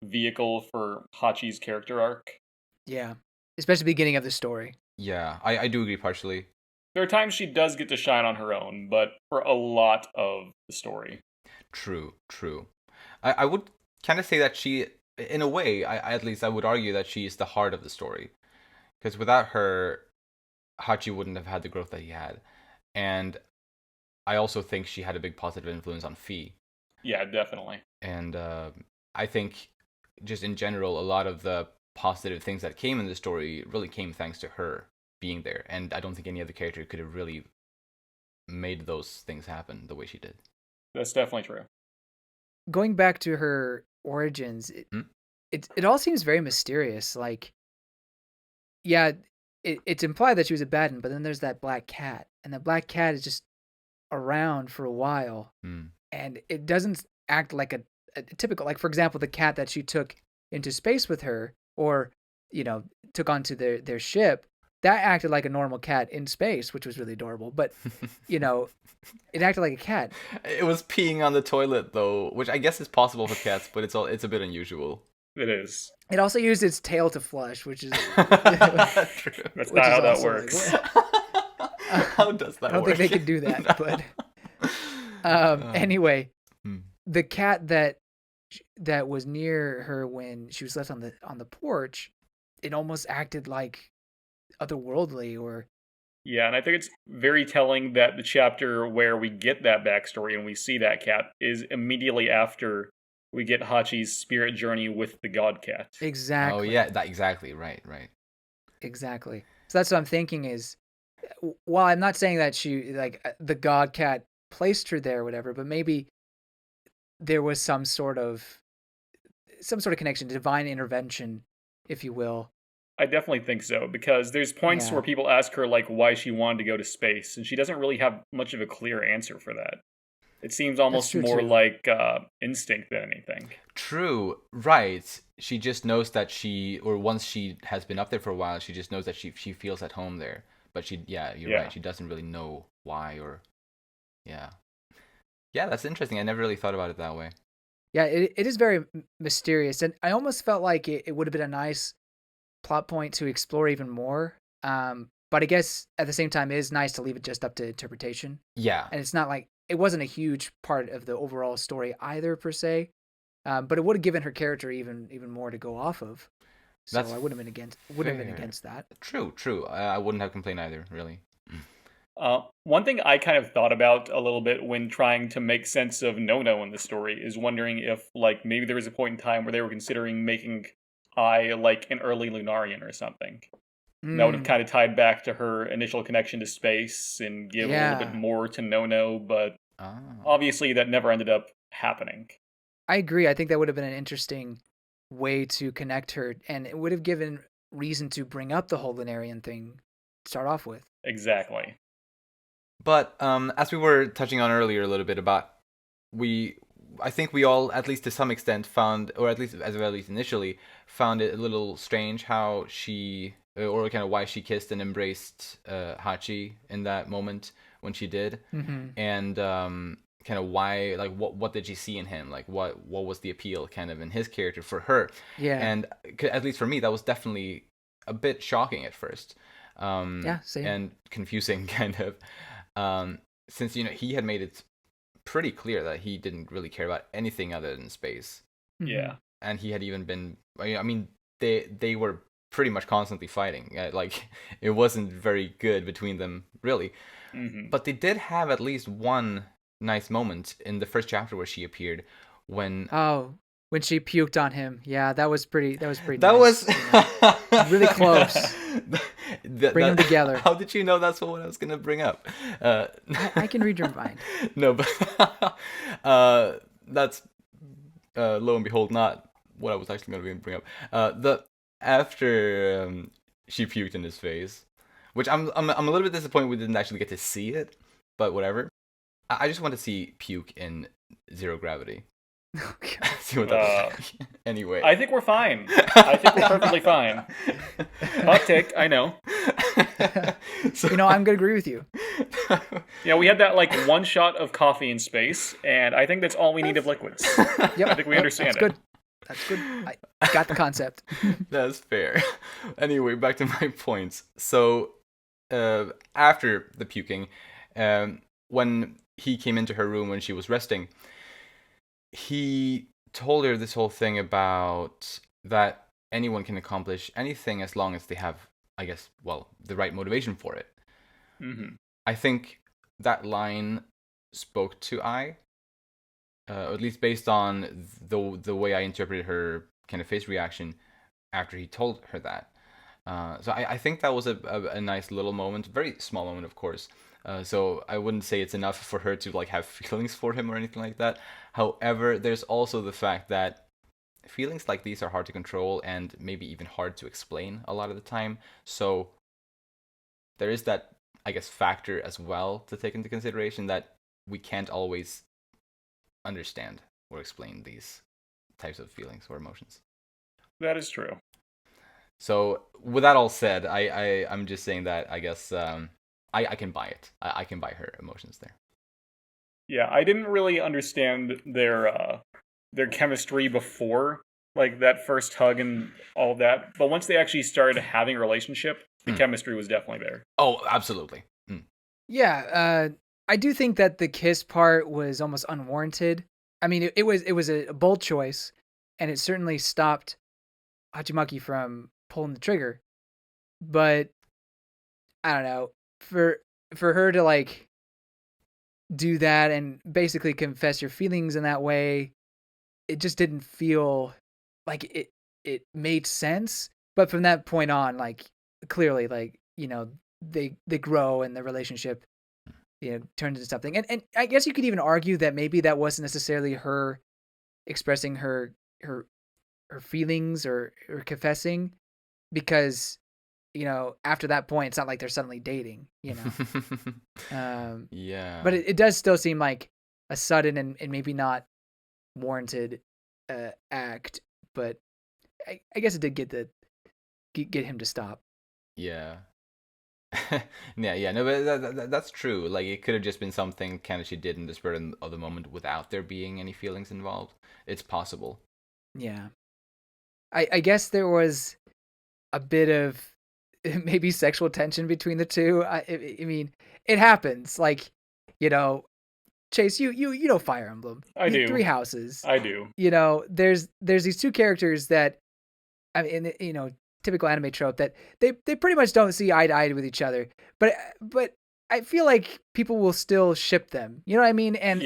vehicle for Hachi's character arc. Yeah, especially the beginning of the story. Yeah, I do agree partially. There are times she does get to shine on her own, but for a lot of the story. True. I would kind of say that she, in a way, at least I would argue that she is the heart of the story. Because without her, Hachi wouldn't have had the growth that he had. And I also think she had a big positive influence on Fi. Yeah, definitely. And I think, just in general, a lot of the positive things that came in the story really came thanks to her being there. And I don't think any other character could have really made those things happen the way she did. That's definitely true. Going back to her origins, it all seems very mysterious. Like, yeah, it's implied that she was abandoned, but then there's that black cat, and the black cat is just around for a while, and it doesn't act like a typical, like, for example, the cat that she took into space with her, or took onto their ship. That acted like a normal cat in space, which was really adorable. But, it acted like a cat. It was peeing on the toilet, though, which I guess is possible for cats, but it's a bit unusual. It is. It also used its tail to flush, which is... True. That's not how that works. How does that work? I don't think they could do that, but... Anyway, the cat that was near her when she was left on the porch, it almost acted like otherworldly, or and I think it's very telling that the chapter where we get that backstory and we see that cat is immediately after we get Hachi's spirit journey with the god cat. Exactly. Oh yeah, exactly, right. Exactly. So that's what I'm thinking is, while I'm not saying that she, like, the god cat placed her there or whatever, but maybe there was some sort of connection, divine intervention if you will. I definitely think so, because there's points Yeah. where people ask her like why she wanted to go to space, and she doesn't really have much of a clear answer for that. It seems That's almost true more too. like instinct than anything. True, right. She just knows that or once she has been up there for a while, she just knows that she feels at home there. But you're Yeah. right. She doesn't really know why yeah. Yeah, that's interesting. I never really thought about it that way. Yeah, it is very mysterious, and I almost felt like it would have been a nice plot point to explore even more. But I guess at the same time, it is nice to leave it just up to interpretation. Yeah. And it's not like it wasn't a huge part of the overall story either per se. But it would have given her character even more to go off of. So That's I wouldn't have been fair. against that. True. I wouldn't have complained either, really. One thing I kind of thought about a little bit when trying to make sense of No-No in the story is wondering if, like, maybe there was a point in time where they were considering making I, like, an early Lunarian or something. That would have kind of tied back to her initial connection to space and give a little bit more to No-No, but obviously that never ended up happening. I agree. I think that would have been an interesting way to connect her, and it would have given reason to bring up the whole Lunarian thing to start off with. Exactly. But as we were touching on earlier a little bit about, I think we all, at least to some extent, found, or at least initially, found it a little strange how she, or kind of why she kissed and embraced Hachi in that moment when she did, and kind of why, like, what did she see in him? Like, what was the appeal kind of in his character for her? Yeah. And at least for me, that was definitely a bit shocking at first. Yeah, same. And confusing, kind of. Since he had made it pretty clear that he didn't really care about anything other than space. Yeah. And he had even been, I mean, they were pretty much constantly fighting. Like, it wasn't very good between them, really. But they did have at least one nice moment in the first chapter where she appeared, when she puked on him. Yeah, that was pretty that nice, was really close. Bring them together. How did you know that's what I was gonna bring up? I can read your mind. No, but that's lo and behold not what I was actually gonna bring up. After she puked in his face, which I'm a little bit disappointed we didn't actually get to see it, but whatever. I just want to see puke in zero gravity. See what that's like. Anyway, I think we're fine. I think we're perfectly fine. Hot take, I know. So, I'm gonna agree with you. Yeah, we had that like one shot of coffee in space, and I think that's all we need of liquids. Yep. I think we understand That's good. That's good. I got the concept. That's fair. Anyway, back to my points. So, after the puking, when he came into her room when she was resting, he told her this whole thing about that anyone can accomplish anything as long as they have, I guess, well, the right motivation for it. I think that line spoke to or at least based on the way I interpreted her kind of face reaction after he told her that. So I think that was a nice little moment, very small moment, of course. So I wouldn't say it's enough for her to like have feelings for him or anything like that. However, there's also the fact that feelings like these are hard to control and maybe even hard to explain a lot of the time. So there is that, I guess, factor as well to take into consideration, that we can't always understand or explain these types of feelings or emotions. That is true. So with that all said, I'm just saying that I guess I can buy it. I can buy her emotions there. Yeah, I didn't really understand their chemistry before, like that first hug and all of that. But once they actually started having a relationship, the chemistry was definitely there. Oh, absolutely. Yeah, I do think that the kiss part was almost unwarranted. I mean, it was a bold choice, and it certainly stopped Hachimaki from pulling the trigger. But I don't know, for her to like do that and basically confess your feelings in that way, it just didn't feel like it made sense. But from that point on, like, clearly, like, they grow and the relationship, turns into something. And I guess you could even argue that maybe that wasn't necessarily her expressing her her feelings or confessing, because after that point it's not like they're suddenly dating. Yeah. But it does still seem like a sudden and maybe not warranted act, but I guess it did get him to stop. Yeah. Yeah. No, but that's true. Like, it could have just been something kind of she did in the spirit of the moment without there being any feelings involved. It's possible. Yeah. I guess there was a bit of maybe sexual tension between the two. I mean, it happens. Like, Chase, you know Fire Emblem. I do. 3 houses. I do. There's these 2 characters that, I mean, typical anime trope that they pretty much don't see eye to eye with each other. But I feel like people will still ship them. You know what I mean? And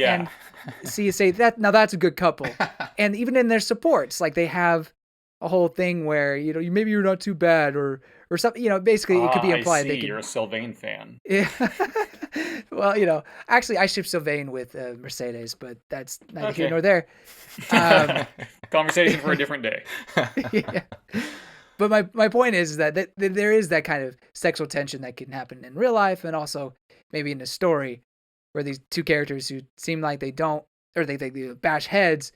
say that now that's a good couple. And even in their supports, like they have a whole thing where maybe you're not too bad or something. Basically it could be implied. I see. You're a Sylvain fan. Yeah. Well, actually I ship Sylvain with Mercedes, but that's neither here nor there. Conversation for a different day. Yeah. But my point is that there is that kind of sexual tension that can happen in real life and also maybe in a story where these 2 characters who seem like they don't, or they bash heads,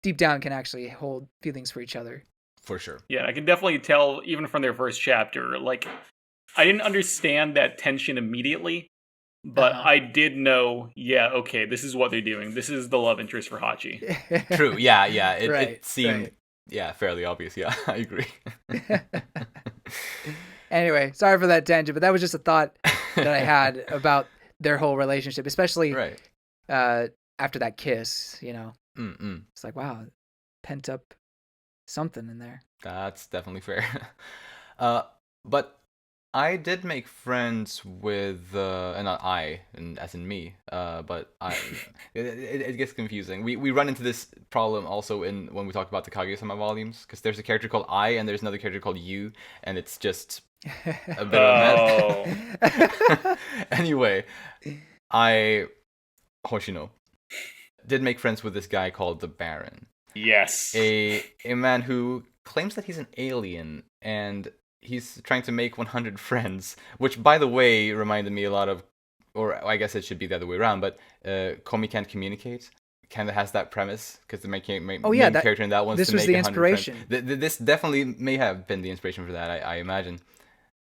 deep down can actually hold feelings for each other. For sure. Yeah, I can definitely tell even from their first chapter. Like, I didn't understand that tension immediately, but I did know, okay, this is what they're doing. This is the love interest for Hachi. True. Yeah. It seemed... Right. Yeah, fairly obvious. Yeah, I agree. Anyway, sorry for that tangent, but that was just a thought that I had about their whole relationship, especially after that kiss. It's like, wow, pent up something in there. That's definitely fair. But I did make friends with, and not I, and as in me, but it gets confusing. We run into this problem also when we talk about the Kaguya-sama volumes, because there's a character called I, and there's another character called you, and it's just a bit of a mess. Anyway, Hoshino, did make friends with this guy called the Baron. Yes. A man who claims that he's an alien, and he's trying to make 100 friends, which, by the way, reminded me a lot of, or I guess it should be the other way around, but Komi Can't Communicate kind of has that premise, because the main character in that one this to was make the 100 inspiration. friends. This definitely may have been the inspiration for that, I imagine.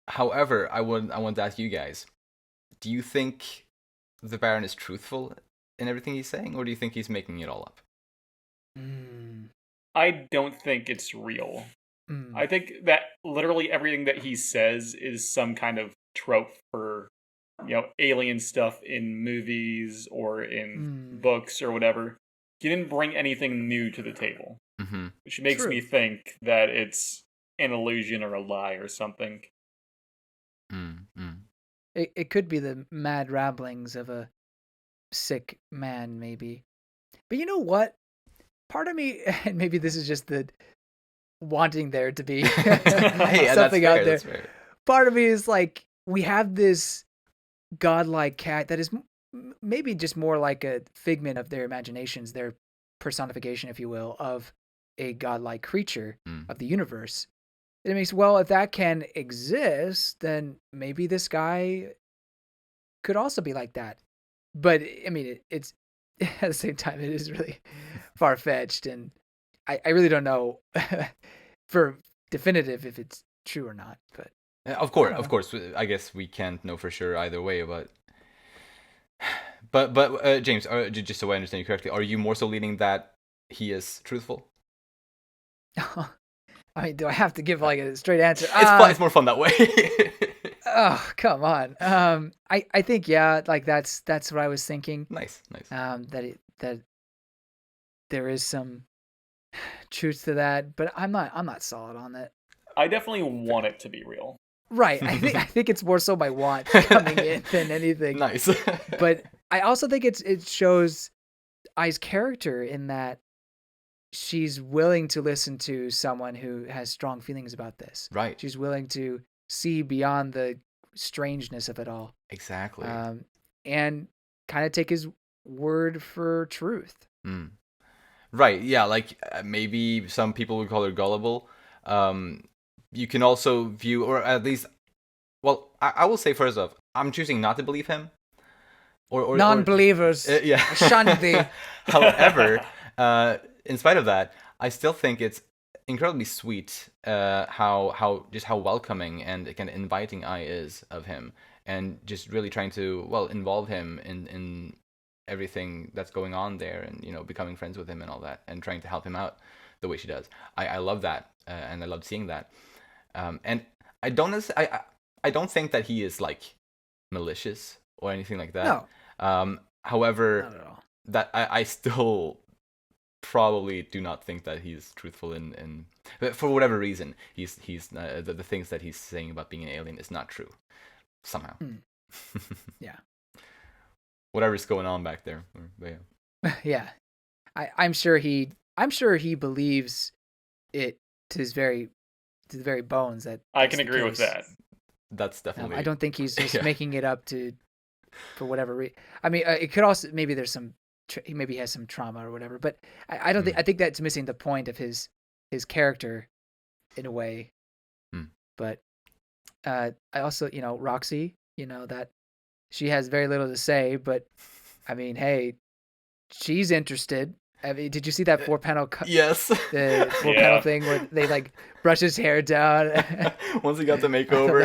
However, I want to ask you guys, do you think the Baron is truthful in everything he's saying, or do you think he's making it all up? I don't think it's real. I think that literally everything that he says is some kind of trope for, alien stuff in movies or in books or whatever. He didn't bring anything new to the table, which makes me think that it's an illusion or a lie or something. It could be the mad ramblings of a sick man, maybe. But you know what? Part of me, and maybe this is just the wanting there to be something out there. Part of me is like, we have this godlike cat that is maybe just more like a figment of their imaginations, their personification, if you will, of a godlike creature of the universe. It makes, well, if that can exist, then maybe this guy could also be like that. But I mean, it's at the same time, it is really far-fetched, and I really don't know for definitive if it's true or not. But of course, I guess we can't know for sure either way. But James, just so I understand you correctly, are you more so leaning that he is truthful? I mean, do I have to give like a straight answer? It's more fun that way. Oh, come on. I think like that's what I was thinking. Nice. That there is some truth to that, but I'm not solid on that. I definitely want it to be real. Right. I think it's more so my want coming in than anything. Nice. But I also think it shows Ai's character in that she's willing to listen to someone who has strong feelings about this. Right. She's willing to see beyond the strangeness of it all. Exactly. And kind of take his word for truth. Right, yeah, like maybe some people would call her gullible. You can also view, or at least, well, I will say first off, I'm choosing not to believe him. Non-believers, Yeah. shun thee. However, in spite of that, I still think it's incredibly sweet how welcoming and kind of inviting Ai is of him, and just really trying to involve him in everything that's going on there, and becoming friends with him and all that, and trying to help him out the way she does. I love that, and I love seeing that. And I don't think that he is like malicious or anything like that. No, However, not at all. that I still probably do not think that he's truthful in for whatever reason he's the things that he's saying about being an alien is not true somehow. Yeah. Whatever's going on back there. But yeah. Yeah, I'm sure he believes it to the very bones that I can agree with that. That's definitely. I don't think he's just making it up for whatever reason. I mean, it could also, maybe there's some he maybe has some trauma or whatever, but I don't think, I think that's missing the point of his character in a way. But I also, Roxy, that she has very little to say, but I mean, hey, she's interested. I mean, did you see that 4-panel yes, the 4-panel thing where they like brush his hair down? Once he got the makeover,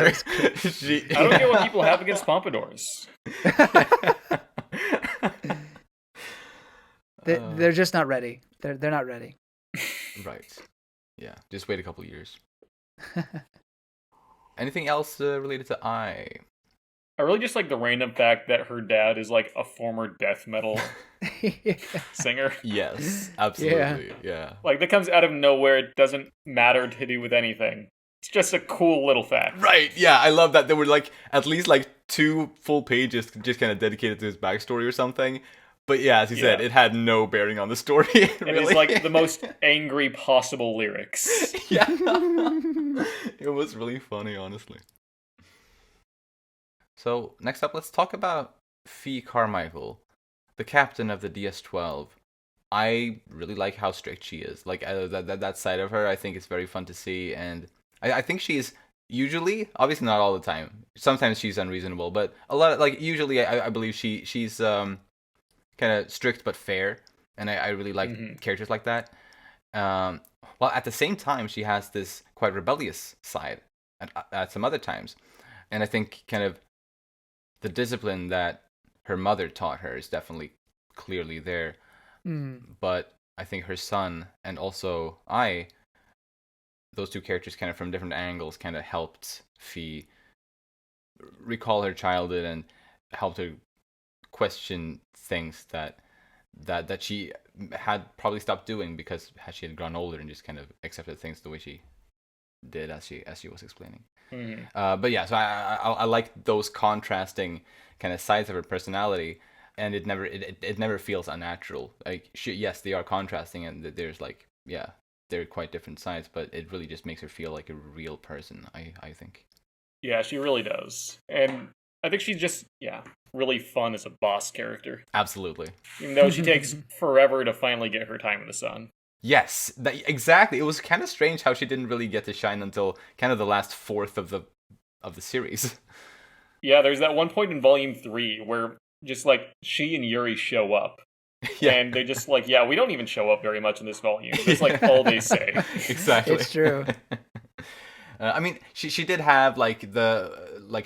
I don't get what people have against pompadours. They're just not ready. They're not ready. Right. Yeah. Just wait a couple years. Anything else related to Ai? I really just like the random fact that her dad is like a former death metal singer. Yes, absolutely. Yeah. Like that comes out of nowhere. It doesn't matter to do with anything. It's just a cool little fact. Right. Yeah, I love that there were like at least like 2 full pages just kind of dedicated to his backstory or something. But yeah, as you said, it had no bearing on the story. Really. It is like the most angry possible lyrics. Yeah. It was really funny, honestly. So, next up, let's talk about Fee Carmichael, the captain of the DS-12. I really like how strict she is. Like, that side of her, I think is very fun to see. And I think she's usually, obviously not all the time, sometimes she's unreasonable, but a lot of, like, usually I believe she's kind of strict but fair. And I really like characters like that. While at the same time, she has this quite rebellious side at some other times. And I think kind of the discipline that her mother taught her is definitely clearly there. But I think her son and also those two characters kind of from different angles kind of helped Fee recall her childhood and helped her question things that she had probably stopped doing because she had grown older and just kind of accepted things the way she did as she was explaining. But yeah, so I like those contrasting kind of sides of her personality, and it never feels unnatural. Like yes, they are contrasting, and there's like they're quite different sides, but it really just makes her feel like a real person. I think. Yeah, she really does, and I think she's just really fun as a boss character. Absolutely. Even though she takes forever to finally get her time in the sun. Yes, exactly. It was kind of strange how she didn't really get to shine until kind of the last fourth of the series. Yeah, there's that one point in Volume 3 where just like she and Yuri show up. And they're just like, we don't even show up very much in this volume. That's like all they say. Exactly. It's true. I mean, she did have like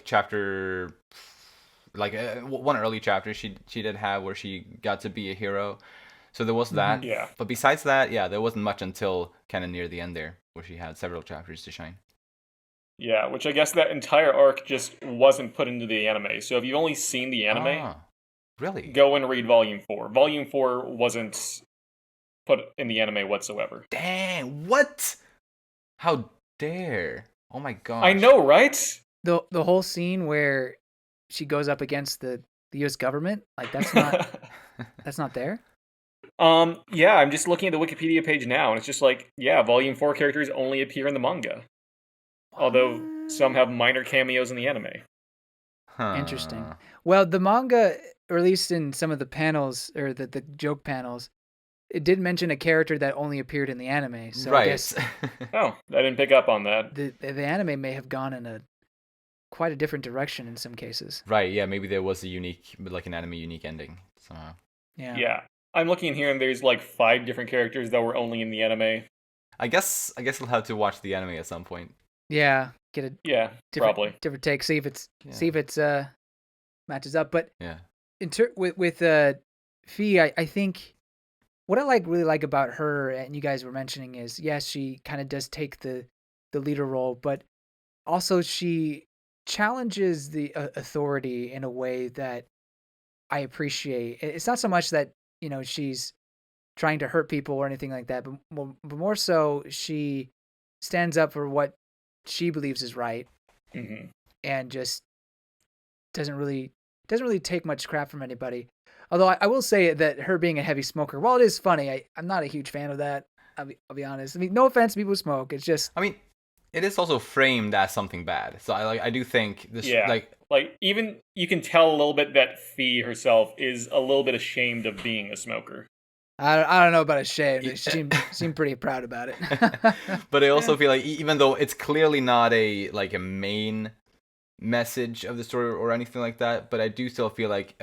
chapter, like one early chapter she did have where she got to be a hero. So there was that. Yeah. But besides that, there wasn't much until kind of near the end there, where she had several chapters to shine. Yeah, which I guess that entire arc just wasn't put into the anime. So if you've only seen the anime, really, go and read Volume 4. Volume 4 wasn't put in the anime whatsoever. Dang, what? How dare? Oh my god! I know, right? The whole scene where she goes up against the U.S. government, like that's not there. Yeah, I'm just looking at the Wikipedia page now, and it's just like, Volume 4 characters only appear in the manga. Although some have minor cameos in the anime. Interesting. Well, the manga, or at least in some of the panels, or the joke panels, it did mention a character that only appeared in the anime. So right. I guess Oh, I didn't pick up on that. the anime may have gone in quite a different direction in some cases. Right. Yeah. Maybe there was a unique, like an anime unique ending somehow. Yeah. I'm looking here, and there's like 5 different characters that were only in the anime. I guess we'll have to watch the anime at some point. Yeah, get a probably different take. See if it's matches up. But yeah, with Fee, I think what I really like about her, and you guys were mentioning, is yes, she kind of does take the leader role, but also she challenges the authority in a way that I appreciate. It's not so much that she's trying to hurt people or anything like that, but more so she stands up for what she believes is right, and just doesn't really take much crap from anybody. Although I will say that her being a heavy smoker, while it is funny, I'm not a huge fan of that. I'll be honest. I mean, no offense to people who smoke. It's just, I mean, it is also framed as something bad. So I do think this like even you can tell a little bit that Fee herself is a little bit ashamed of being a smoker. I don't know about ashamed. She seemed pretty proud about it. But I also feel like even though it's clearly not a main message of the story or anything like that, but I do still feel like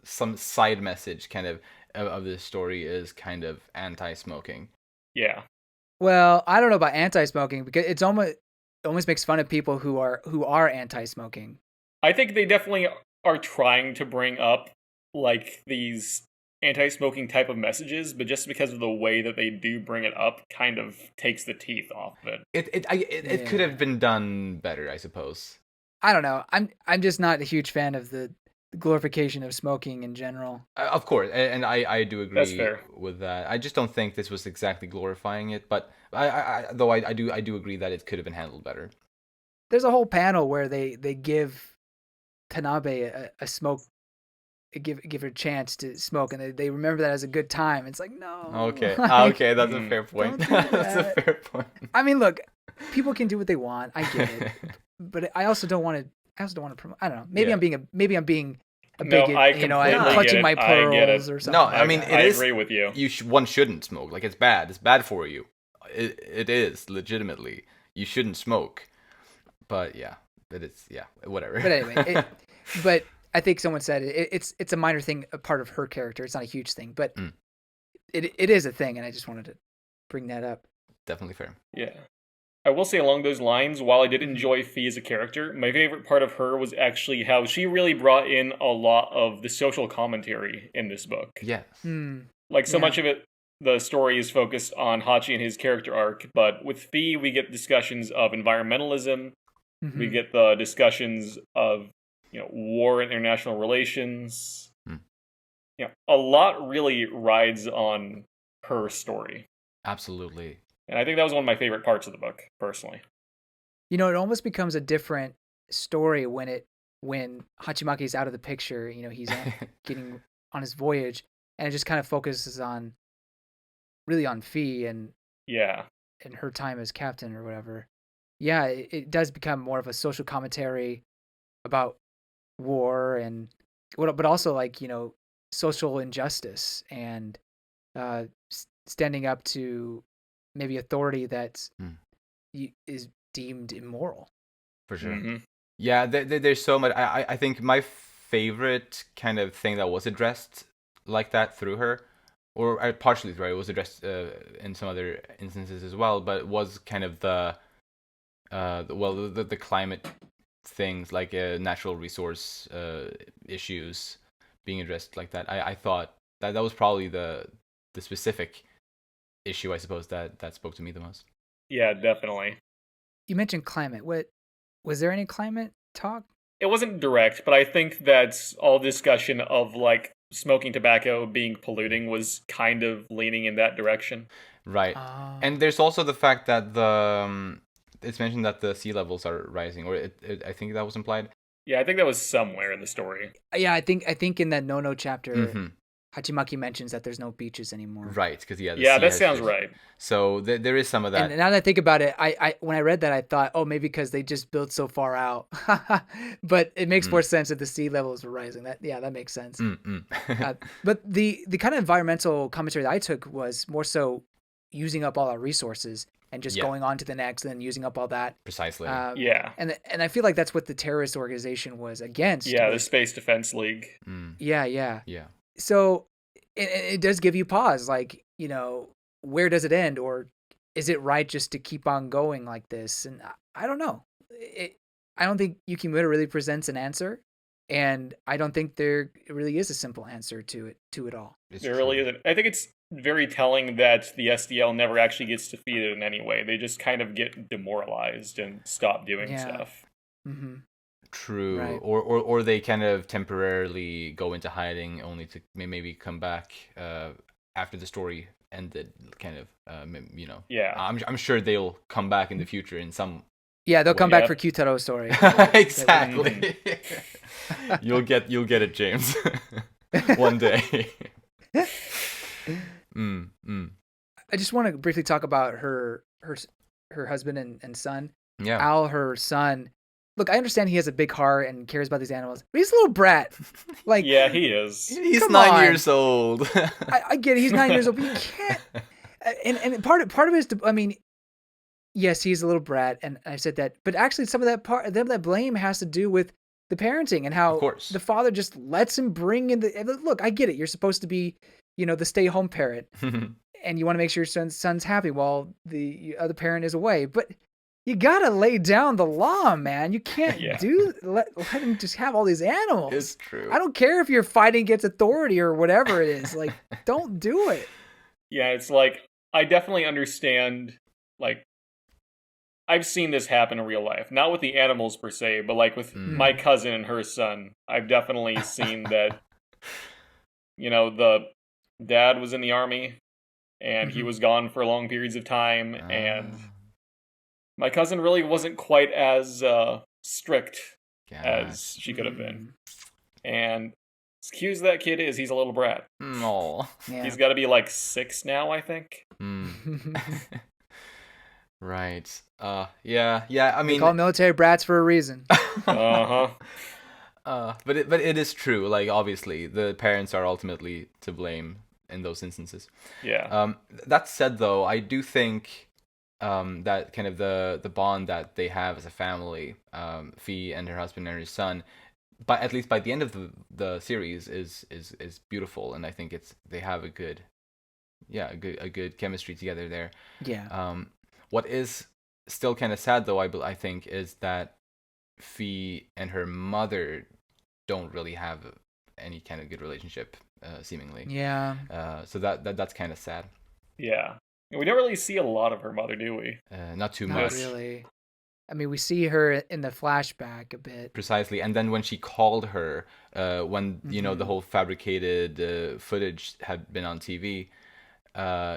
some side message kind of this story is kind of anti-smoking. Yeah. Well, I don't know about anti-smoking because it almost makes fun of people who are anti-smoking. I think they definitely are trying to bring up like these anti-smoking type of messages, but just because of the way that they do bring it up kind of takes the teeth off of it. It could have been done better, I suppose. I don't know. I'm just not a huge fan of the glorification of smoking in general. Of course, and I do agree That's fair. with that. I just don't think this was exactly glorifying it, but I do agree that it could have been handled better. There's a whole panel where they give Tanabe a smoke, give her a chance to smoke, and they remember that as a good time. It's like, no. Okay, okay, that's a fair point. That's a fair point. I mean, look, people can do what they want. I get it, but I also don't want to. Promote. I don't know. Maybe I'm being a bigot. I'm clutching my pearls or something. No, I mean, I agree with you. One shouldn't smoke. Like, it's bad. It's bad for you. It is legitimately. You shouldn't smoke. But yeah, it is. Yeah, whatever. But anyway, but I think someone said it's a minor thing, a part of her character. It's not a huge thing, but it is a thing, and I just wanted to bring that up. Definitely fair. Yeah. I will say along those lines, while I did enjoy Fee as a character, my favorite part of her was actually how she really brought in a lot of the social commentary in this book. Yes. So much of it, the story is focused on Hachi and his character arc, but with Fee, we get discussions of environmentalism, we get the discussions of war and international relations. A lot really rides on her story. Absolutely. And I think that was one of my favorite parts of the book, personally. It almost becomes a different story when Hachimaki is out of the picture. He's getting on his voyage, and it just kind of focuses on Fee and her time as captain or whatever. Yeah, it does become more of a social commentary about war but also social injustice and standing up to maybe authority that is deemed immoral. For sure. Yeah, there's so much. I think my favorite kind of thing that was addressed like that through her, or partially through her, it was addressed in some other instances as well, but it was kind of the climate things, like natural resource issues being addressed like that. I thought that was probably the specific issue, I suppose, that spoke to me the most. Yeah, definitely. You mentioned climate. Was there any climate talk? It wasn't direct, but I think that all discussion of smoking tobacco being polluting was kind of leaning in that direction. Right. And there's also the fact that it's mentioned that the sea levels are rising, or I think that was implied. Yeah, I think that was somewhere in the story. Yeah, I think in that No chapter, Hachimaki mentions that there's no beaches anymore. Right, because the Yeah, sea that has sounds shifted. right. So there is some of that. And now that I think about it, I when I read that, I thought, oh, maybe because they just built so far out. But it makes more sense if the sea levels were rising. That makes sense. But the kind of environmental commentary that I took was more so using up all our resources and just going on to the next, and then using up all that. Precisely. Yeah. And I feel like that's what the terrorist organization was against. Yeah, the Space Defense League. Yeah. Yeah. So it does give you pause, like, where does it end, or is it right just to keep on going like this? And I don't know. I don't think Yukimura really presents an answer, and I don't think there really is a simple answer to it all. There really isn't. I think it's very telling that the SDL never actually gets defeated in any way. They just kind of get demoralized and stop doing stuff. Mm-hmm. True. Right. Or they kind of temporarily go into hiding only to maybe come back after the story ended, kind of, Yeah. I'm sure they'll come back in the future in some. Yeah, they'll come back for Kyutaro's story. Exactly. You'll get it, James. One day. I just want to briefly talk about her husband and son. Yeah. Al, her son. Look, I understand he has a big heart and cares about these animals, but he's a little brat. Like, yeah, he is. He's Come 9 on. years old. I get it. He's 9 years old, but you can't. And part of it is, yes, he's a little brat, and I said that. But actually, some of that blame has to do with the parenting and how the father just lets him bring in the. Look, I get it. You're supposed to be, the stay-home parent, and you want to make sure your son's happy while the other parent is away, but. You gotta lay down the law, man. You can't let him just have all these animals. It's true. I don't care if you're fighting against authority or whatever it is. Like, don't do it. Yeah, it's like, I definitely understand, like, I've seen this happen in real life. Not with the animals per se, but like with my cousin and her son. I've definitely seen that, the dad was in the army and he was gone for long periods of time, and my cousin really wasn't quite as strict as she could have been. And as cute as that kid is, he's a little brat. No. Yeah. He's got to be like 6 now, I think. Right. Yeah. I mean, they call military brats for a reason. Uh-huh. But it is true. Like, obviously, the parents are ultimately to blame in those instances. Yeah. That said, though, I do think that kind of the bond that they have as a family, Fee and her husband and her son, but at least by the end of the series is beautiful, and I think they have a good chemistry together there. Yeah. What is still kind of sad, though, I think, is that Fee and her mother don't really have any kind of good relationship, seemingly. Yeah. So that's kind of sad. Yeah. We don't really see a lot of her mother, do we? Not too Not much. really. I mean, we see her in the flashback a bit. Precisely. And then when she called her, when, the whole fabricated footage had been on TV,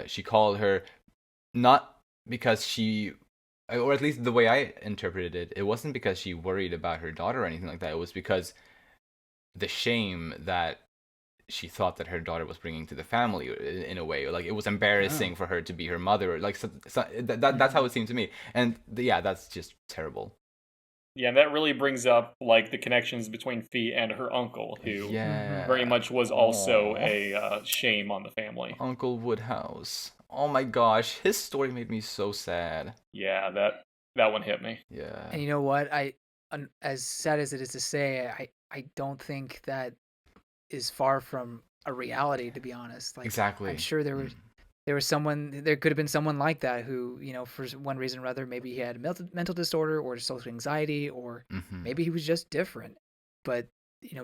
she called her not because she, or at least the way I interpreted it, it wasn't because she worried about her daughter or anything like that. It was because the shame that she thought that her daughter was bringing to the family, in a way. Like, it was embarrassing for her to be her mother. Like, that's how it seemed to me. And that's just terrible. Yeah, and that really brings up, like, the connections between Fee and her uncle, who very much was also a shame on the family. Uncle Woodhouse. Oh my gosh, his story made me so sad. Yeah, that one hit me. Yeah. And you know what? As sad as it is to say, I don't think that is far from a reality, to be honest. Like, exactly. I'm sure there could have been someone like that who, for one reason or other, maybe he had a mental disorder or social anxiety, or maybe he was just different. But,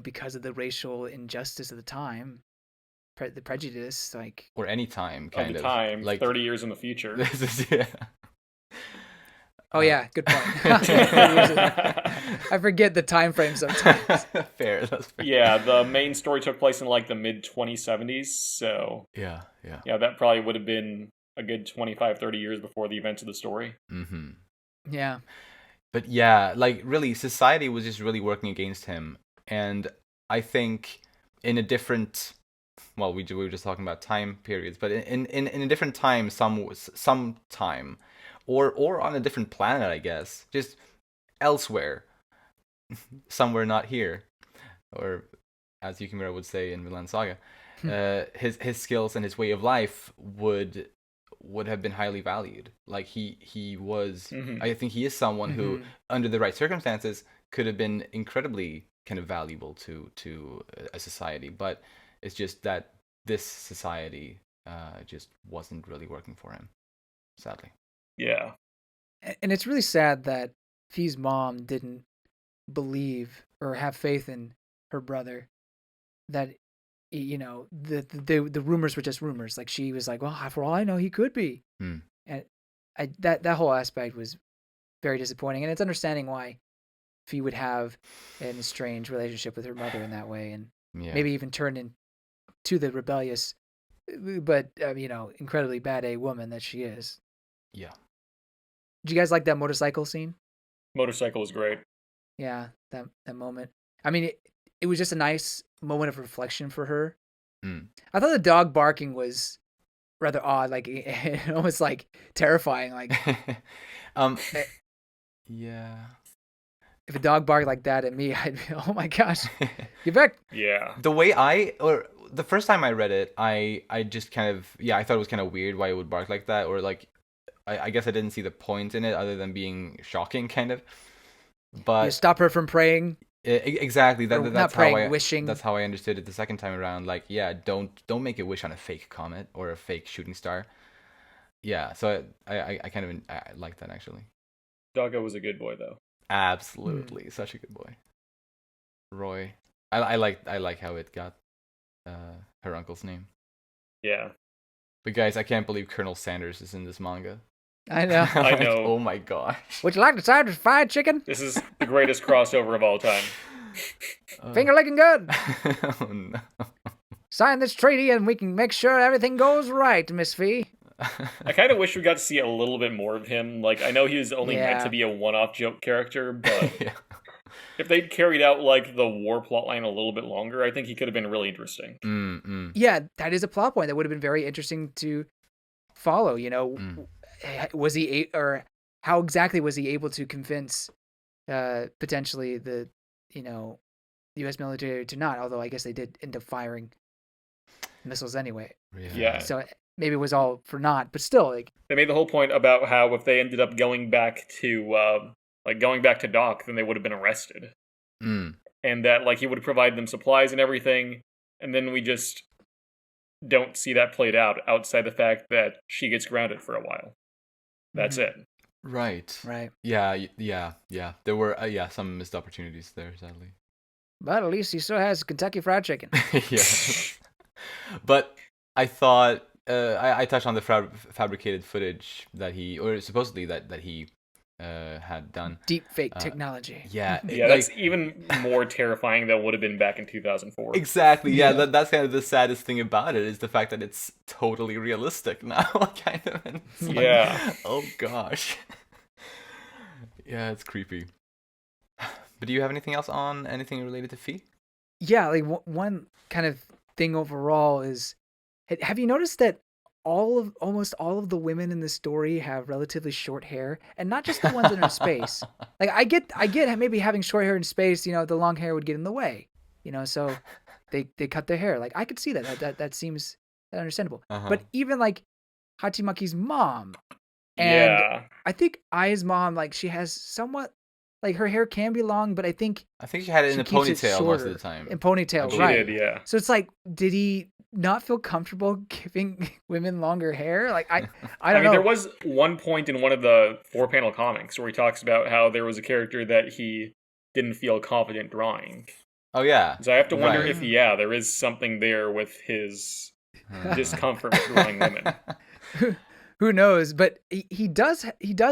because of the racial injustice of the time, the prejudice, like, or any time, like 30 years in the future. Oh yeah, good point. I forget the time frame sometimes. Fair, that's fair. Yeah, the main story took place in like the mid 2070s, so yeah, that probably would have been a good 25, 30 years before the events of the story. Yeah. But yeah, like, really, society was just really working against him, and I think in a different well, we were just talking about time periods, but in a different time, some time, or on a different planet, I guess, just elsewhere, somewhere not here, or as Yukimura would say in Vinland Saga, his skills and his way of life would have been highly valued. Like he was, I think he is someone who, under the right circumstances, could have been incredibly kind of valuable to a society, but it's just that this society just wasn't really working for him, sadly. Yeah. And it's really sad that Fee's mom didn't believe or have faith in her brother, that the rumors were just rumors. Like, she was like, well, for all I know, he could be. And that whole aspect was very disappointing, and it's understanding why Fee would have an estranged relationship with her mother in that way, and maybe even turn into the rebellious but incredibly bad A woman that she is. Yeah. Did you guys like that motorcycle scene? Motorcycle was great. Yeah, that moment. I mean, it was just a nice moment of reflection for her. I thought the dog barking was rather odd, like almost like terrifying. Like, yeah. If a dog barked like that at me, I'd be, oh my gosh, get back. Yeah. The first time I read it, I just kind of, I thought it was kind of weird why it would bark like that, or like, I guess I didn't see the point in it other than being shocking, kind of. But you stop her from praying. Exactly. That's not praying, how wishing. That's how I understood it the second time around. Like, don't make a wish on a fake comet or a fake shooting star. Yeah. So I kind of I like that, actually. Doggo was a good boy, though. Absolutely, such a good boy. Roy. I like how it got her uncle's name. Yeah. But guys, I can't believe Colonel Sanders is in this manga. I know. I know. Oh my gosh. Would you like the side of fried chicken? This is the greatest crossover of all time. Finger licking good. Oh no. Sign this treaty and we can make sure everything goes right, Miss Fee. I kind of wish we got to see a little bit more of him. Like, I know he was only meant to be a one-off joke character, but if they'd carried out like the war plotline a little bit longer, I think he could have been really interesting. Yeah, that is a plot point that would have been very interesting to follow. Was he or how exactly was he able to convince potentially the U.S. military to not? Although I guess they did end up firing missiles anyway. Yeah. So maybe it was all for naught, but still, like, they made the whole point about how if they ended up going back to Doc, then they would have been arrested, and that like he would provide them supplies and everything, and then we just don't see that played out outside the fact that she gets grounded for a while. That's it. Right. Yeah. There were some missed opportunities there, sadly. But at least he still has Kentucky Fried Chicken. Yeah. But I thought I touched on the fabricated footage that he, or supposedly that he had done. Deep fake technology. Yeah. That's even more terrifying than would have been back in 2004. Exactly. Yeah. That's kind of the saddest thing about it, is the fact that it's totally realistic now. Kind of. Oh gosh. Yeah, it's creepy. But do you have anything else on anything related to Fee? Yeah, like one kind of thing overall is, have you noticed that almost all of the women in the story have relatively short hair, and not just the ones that are in space. Like, I get maybe having short hair in space, the long hair would get in the way, so they cut their hair. Like, I could see that seems understandable. But even like Hachimaki's mom, and I think Ai's mom, like, she has somewhat, like, her hair can be long, but I think she had it in a ponytail most of the time. In ponytail, she right? Did, yeah. So it's like, did he not feel comfortable giving women longer hair? Like, I don't know. There was one point in one of the 4-panel comics where he talks about how there was a character that he didn't feel confident drawing. Oh yeah. So I have to wonder if there is something there with his discomfort with drawing women. Who knows? But he does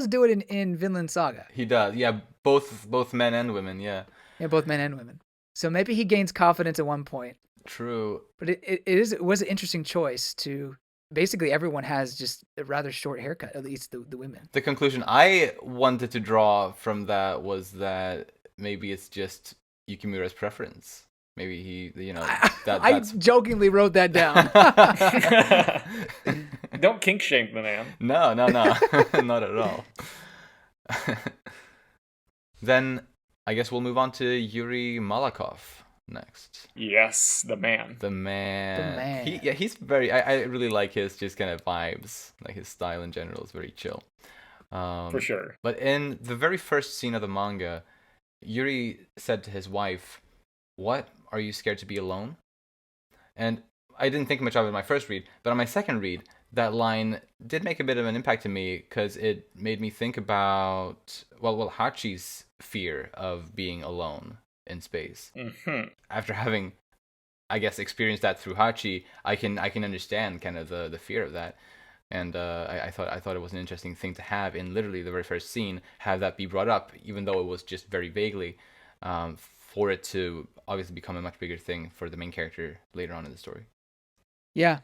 do it in Vinland Saga. He does, yeah. Both men and women, yeah. Yeah, both men and women. So maybe he gains confidence at one point. True. But it was an interesting choice to basically everyone has just a rather short haircut, at least the women. The conclusion I wanted to draw from that was that maybe it's just Yukimura's preference. Maybe he, I that's jokingly wrote that down. Don't kink shame the man. No, not at all. Then I guess we'll move on to Yuri Malakoff next. Yes, the man. The man. The man. He's very. I really like his just kind of vibes. Like his style in general is very chill. For sure. But in the very first scene of the manga, Yuri said to his wife, "What? Are you scared to be alone?" And I didn't think much of it in my first read, but on my second read, that line did make a bit of an impact to me because it made me think about Hachi's fear of being alone in space. Mm-hmm. After having, I guess, experienced that through Hachi, I can understand kind of the fear of that. And I thought it was an interesting thing to have in literally the very first scene, have that be brought up, even though it was just very vaguely, for it to obviously become a much bigger thing for the main character later on in the story. Yeah,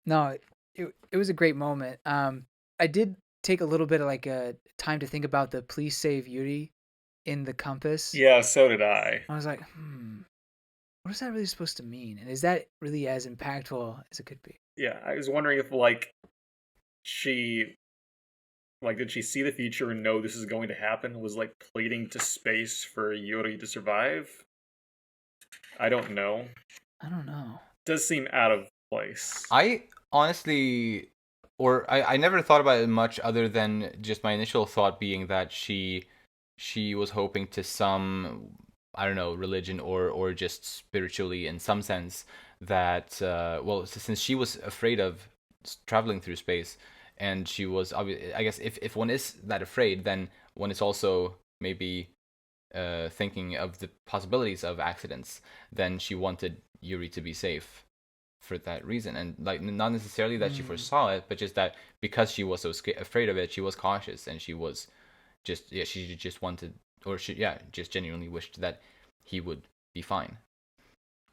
no, it was a great moment. I did take a little bit of like a time to think about the "please save Yuri" in the compass. Yeah, so did I. I was like, what is that really supposed to mean? And is that really as impactful as it could be? Yeah, I was wondering if she did she see the future and know this is going to happen? Was pleading to space for Yuri to survive? I don't know. Does seem out of place. I honestly, I never thought about it much other than just my initial thought being that she was hoping to some, I don't know, religion or just spiritually in some sense that, since she was afraid of traveling through space, and she was, I guess, if one is that afraid, then one is also maybe thinking of the possibilities of accidents. Then she wanted Yuri to be safe for that reason, and not necessarily that she foresaw it, but just that because she was so afraid of it, she was cautious, and she was she just wanted, or just genuinely wished that he would be fine.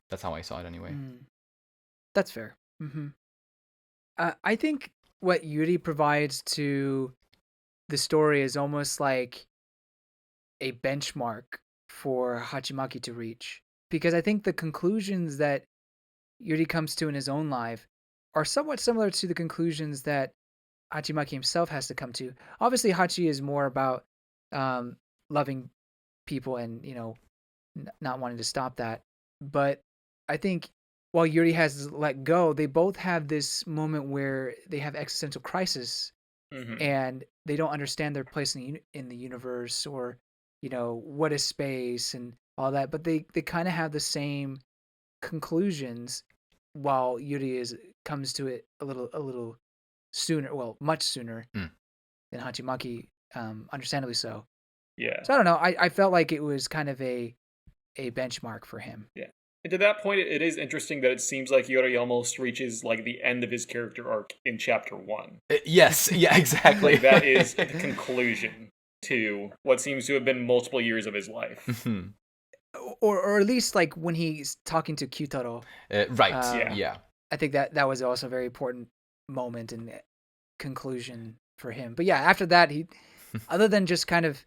That's how I saw it anyway. That's fair. I think what Yuri provides to the story is almost like a benchmark for Hachimaki to reach, because I think the conclusions that Yuri comes to in his own life are somewhat similar to the conclusions that Hachimaki himself has to come to. Obviously, Hachi is more about loving people and, not wanting to stop that. But I think while Yuri has let go, they both have this moment where they have existential crisis, and they don't understand their place in the universe, or, what is space and all that. But they kind of have the same conclusions, while Yuri comes to it a little sooner, much sooner than Hachimaki, understandably so. Yeah. So I don't know. I felt like it was kind of a benchmark for him. Yeah. And to that point, it is interesting that it seems like Yuri almost reaches the end of his character arc in chapter 1. Yes, yeah, exactly. That is the conclusion to what seems to have been multiple years of his life. Or at least when he's talking to Kyutaro. Right. Yeah. I think that was also a very important moment and conclusion for him. But yeah, after that, he, other than just kind of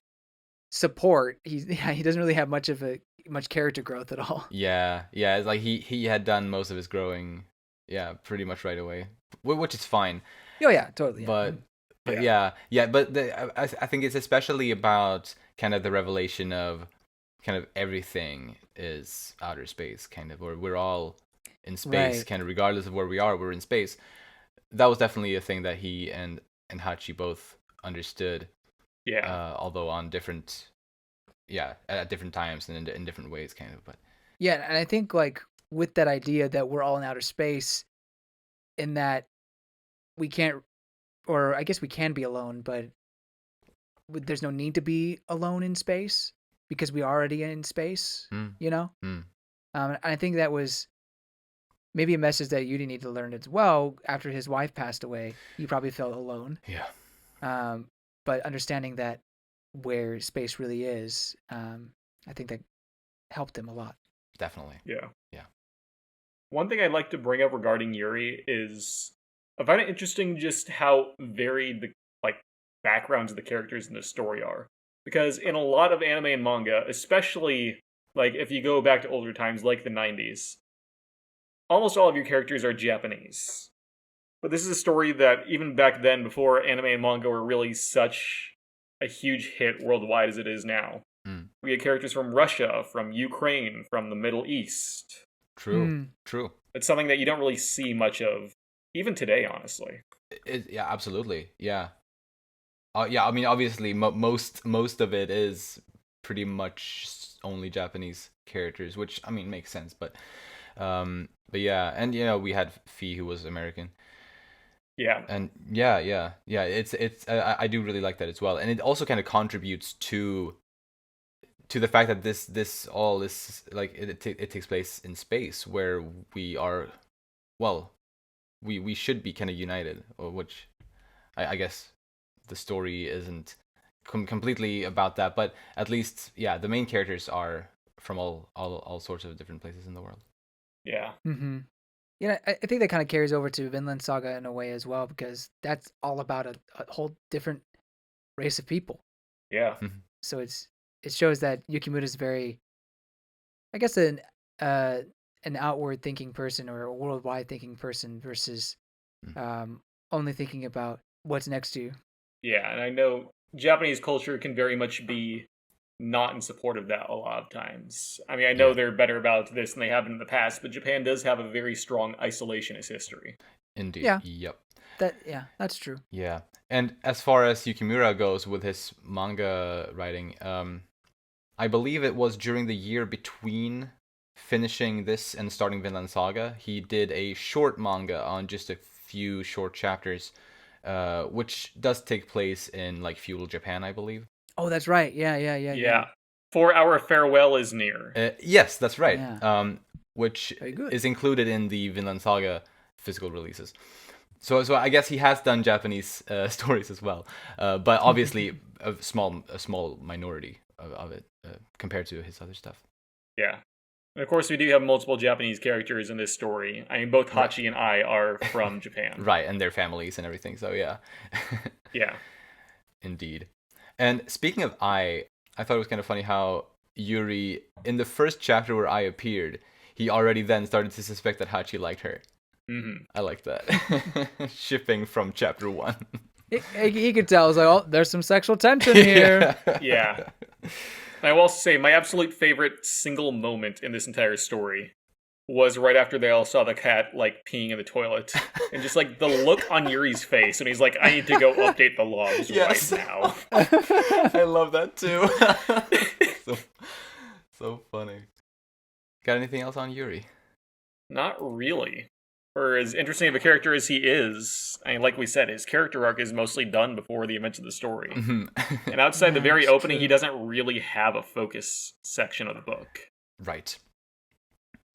support, he doesn't really have much character growth at all. Yeah. It's like he had done most of his growing, pretty much right away, which is fine. Oh yeah, totally. But I think it's especially about kind of the revelation of kind of everything is outer space, kind of, or we're all in space, right. Kind of regardless of where we are, we're in space. That was definitely a thing that he and Hachi both understood. Yeah. Although on different, at different times and in different ways, kind of. But yeah, and I think with that idea that we're all in outer space, in that we can't, or I guess we can be alone, but there's no need to be alone in space because we are already in space. And I think that was maybe a message that Yuri needed to learn as well. After his wife passed away, he probably felt alone. Yeah. But understanding that where space really is, I think that helped him a lot. Definitely. Yeah. Yeah. One thing I'd like to bring up regarding Yuri is I find it interesting just how varied the backgrounds of the characters in the story are. Because in a lot of anime and manga, especially Like, if you go back to older times, like the 90s, almost all of your characters are Japanese. But this is a story that, even back then, before anime and manga were really such a huge hit worldwide as it is now, we had characters from Russia, from Ukraine, from the Middle East. True. It's something that you don't really see much of, even today, honestly. Yeah, absolutely. Yeah. Yeah, I mean, obviously, most of it is pretty much only Japanese characters, which, I mean, makes sense. But yeah, and we had Fee, who was American. Yeah. And yeah. It's I do really like that as well, and it also kind of contributes to the fact that this all is like it takes place in space, where we are, well, we should be kind of united, or which I guess the story isn't completely about that, but at least, yeah, the main characters are from all sorts of different places in the world. Yeah. Mm-hmm. Yeah, I think that kind of carries over to Vinland Saga in a way as well, because that's all about a whole different race of people. Yeah. So it shows that Yukimura is very, I guess, an outward thinking person or a worldwide thinking person versus only thinking about what's next to you. Yeah, and I know Japanese culture can very much be not in support of that a lot of times. I mean, I know they're better about this than they have in the past, but Japan does have a very strong isolationist history. Indeed. Yeah. Yep. That's true. Yeah. And as far as Yukimura goes with his manga writing, I believe it was during the year between finishing this and starting Vinland Saga, he did a short manga on just a few short chapters, which does take place in like feudal Japan, I believe. Oh, that's right. Yeah. For Our Farewell is Near. Yes, that's right. Yeah. Which is included in the Vinland Saga physical releases. So I guess he has done Japanese stories as well, but obviously a small minority of it compared to his other stuff. Yeah. And of course, we do have multiple Japanese characters in this story. I mean, both Hachi and Ai are from Japan. Right, and their families and everything, so yeah. Yeah. Indeed. And speaking of Ai, I thought it was kind of funny how Yuri, in the first chapter where Ai appeared, he already then started to suspect that Hachi liked her. Mm-hmm. I like that. Shipping from chapter 1. He could tell. I was like, oh, there's some sexual tension here. Yeah. And I will also say, my absolute favorite single moment in this entire story was right after they all saw the cat, like, peeing in the toilet. And just, like, the look on Yuri's face. And he's like, I need to go update the logs right now. I love that, too. so funny. Got anything else on Yuri? Not really. For as interesting of a character as he is, I mean, like we said, his character arc is mostly done before the events of the story. Mm-hmm. And outside the very opening, he doesn't really have a focus section of the book. Right.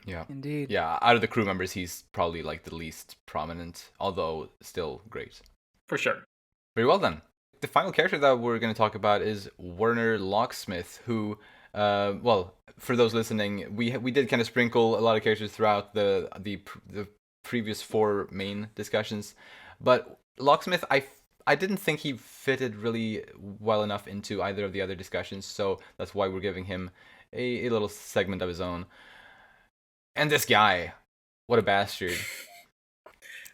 Yeah. Indeed. Yeah, out of the crew members, he's probably like the least prominent, although still great. For sure. Very well then. The final character that we're going to talk about is Werner Locksmith, who, well, for those listening, we did kind of sprinkle a lot of characters throughout the previous 4 main discussions, but Locksmith, I didn't think he fitted really well enough into either of the other discussions, so that's why we're giving him a little segment of his own. And this guy, what a bastard.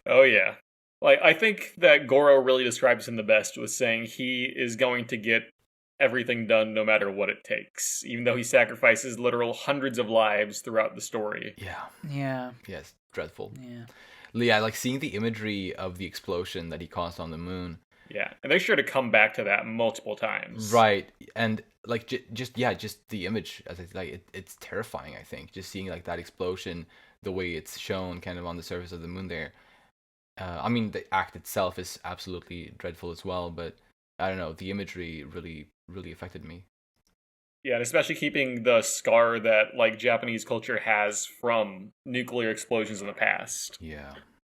Oh yeah. Like, I think that Goro really describes him the best with saying he is going to get everything done no matter what it takes, even though he sacrifices literal hundreds of lives throughout the story. Yeah. Yes, dreadful. Yeah, like seeing the imagery of the explosion that he caused on the moon. Yeah, and they're sure to come back to that multiple times. Right, and like just the image, as it's terrifying. I think just seeing like that explosion, the way it's shown, kind of on the surface of the moon there. I mean, the act itself is absolutely dreadful as well, but I don't know, the imagery really affected me. Yeah, and especially keeping the scar that like Japanese culture has from nuclear explosions in the past. Yeah.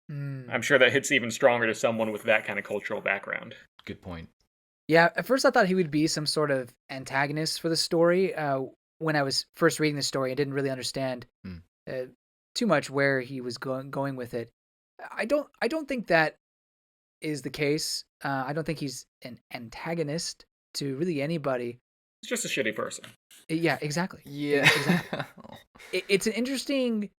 I'm sure that hits even stronger to someone with that kind of cultural background. Good point. Yeah, at first I thought he would be some sort of antagonist for the story. When I was first reading the story, I didn't really understand too much where he was going with it. I don't think that is the case. I don't think he's an antagonist to really anybody. He's just a shitty person. Yeah, exactly. Yeah. Exactly. It's an interesting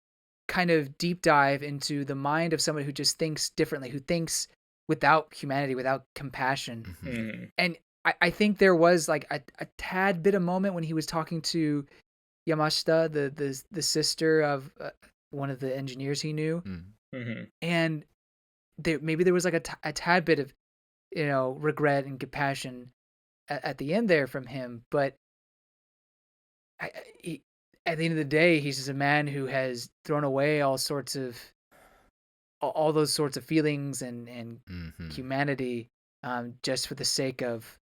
kind of deep dive into the mind of someone who just thinks differently, who thinks without humanity, without compassion. Mhm. And I think there was like a tad bit of moment when he was talking to Yamashita, the sister of one of the engineers he knew, Mhm. and maybe there was like a tad bit of regret and compassion at the end there from him, but he, at the end of the day, he's just a man who has thrown away all those sorts of feelings and humanity, just for the sake of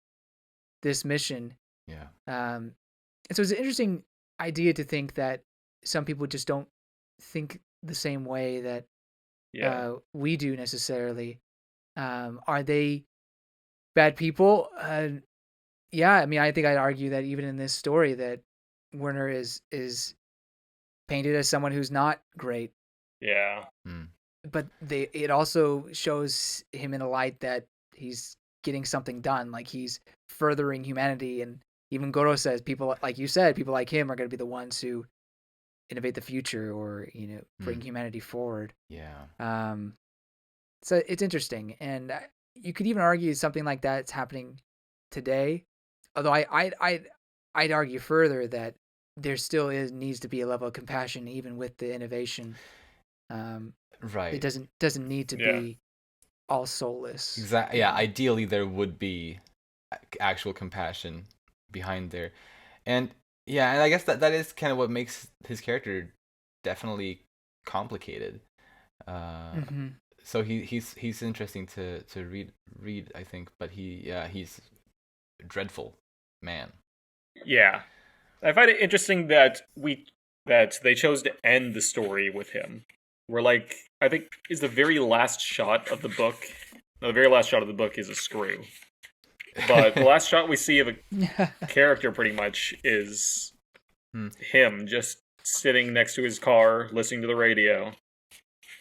this mission. Yeah. And so it's an interesting idea to think that some people just don't think the same way that we do necessarily. Are they bad people? Yeah, I mean, I think I'd argue that even in this story that Werner is painted as someone who's not great. Yeah. But it also shows him in a light that he's getting something done, like he's furthering humanity. And even Goro says people like you said, people like him are going to be the ones who innovate the future or bring humanity forward. Yeah. So it's interesting, and you could even argue something like that's happening today. Although I'd argue further that there still needs to be a level of compassion even with the innovation. Right. It doesn't need to be all soulless. Exactly. Yeah. Ideally, there would be actual compassion behind there, and and I guess that is kind of what makes his character definitely complicated. So he's interesting to read, I think, but he's a dreadful man. Yeah. I find it interesting that they chose to end the story with him. Where I think is the very last shot of the book. No, the very last shot of the book is a screw. But the last shot we see of a character pretty much is him just sitting next to his car, listening to the radio,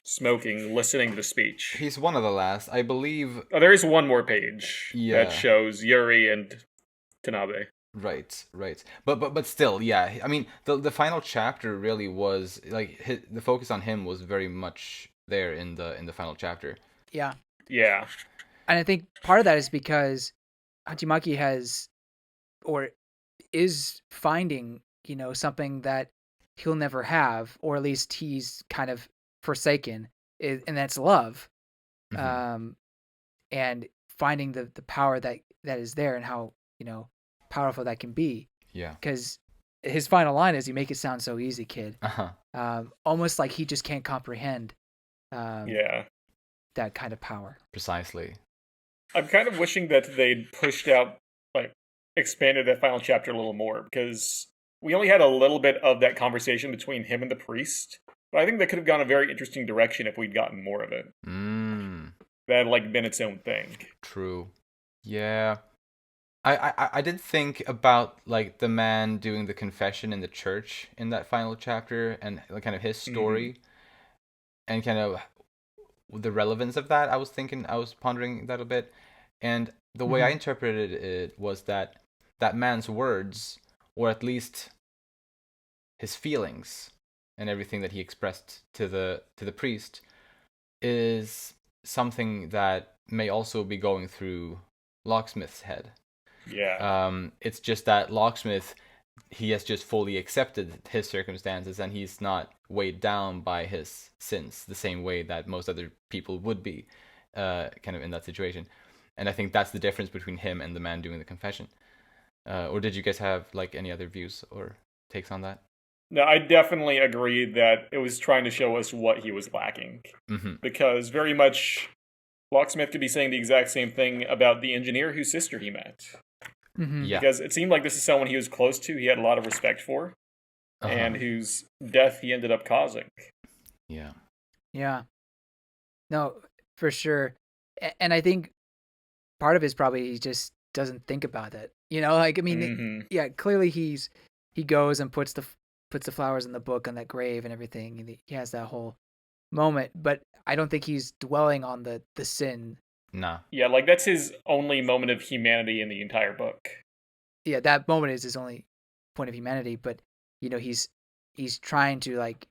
smoking, listening to the speech. He's one of the last, I believe. Oh, there is one more page that shows Yuri and Tanabe. Right. But still, yeah. I mean, the final chapter really was like the focus on him was very much there in the final chapter. Yeah. Yeah. And I think part of that is because Hachimaki is finding, something that he'll never have, or at least he's kind of forsaken, and that's love. And finding the power that is there and how, powerful that can be. Yeah. Because his final line is, "You make it sound so easy, kid." Almost like he just can't comprehend that kind of power. Precisely. I'm kind of wishing that they'd pushed out, expanded that final chapter a little more, because we only had a little bit of that conversation between him and the priest, but I think that could have gone a very interesting direction if we'd gotten more of it. That had, been its own thing. True. Yeah. I did think about the man doing the confession in the church in that final chapter and kind of his story and kind of the relevance of that. I was pondering that a bit, and the way I interpreted it was that man's words, or at least his feelings and everything that he expressed to the priest, is something that may also be going through Locksmith's head. Yeah. It's just that Locksmith, he has just fully accepted his circumstances and he's not weighed down by his sins the same way that most other people would be, kind of in that situation. And I think that's the difference between him and the man doing the confession. Or did you guys have any other views or takes on that? No, I definitely agree that it was trying to show us what he was lacking. Because very much Locksmith could be saying the exact same thing about the engineer whose sister he met. Yeah. Because it seemed like this is someone he was close to, he had a lot of respect for, and whose death he ended up causing. Yeah. Yeah. No, for sure. And I think part of it is probably he just doesn't think about it. Clearly he goes and puts the flowers in the book on that grave and everything, and he has that whole moment, but I don't think he's dwelling on the sin. Nah. Yeah, that's his only moment of humanity in the entire book. Yeah, that moment is his only point of humanity, but he's trying to like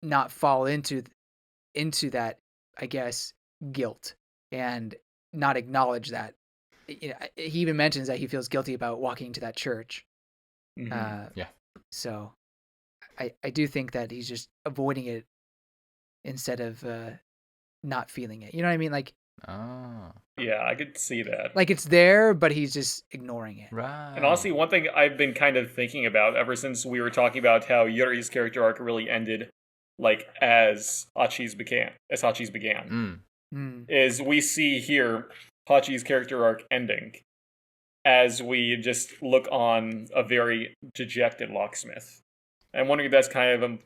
not fall into that, I guess, guilt and not acknowledge that. He even mentions that he feels guilty about walking into that church. Yeah. So I do think that he's just avoiding it instead of not feeling it. You know what I mean? Like, yeah, I could see that. Like it's there, but he's just ignoring it. Right. And honestly, one thing I've been kind of thinking about ever since we were talking about how Yuri's character arc really ended, like as Hachi's began, is we see here Hachi's character arc ending as we just look on a very dejected Locksmith. I'm wondering if that's kind of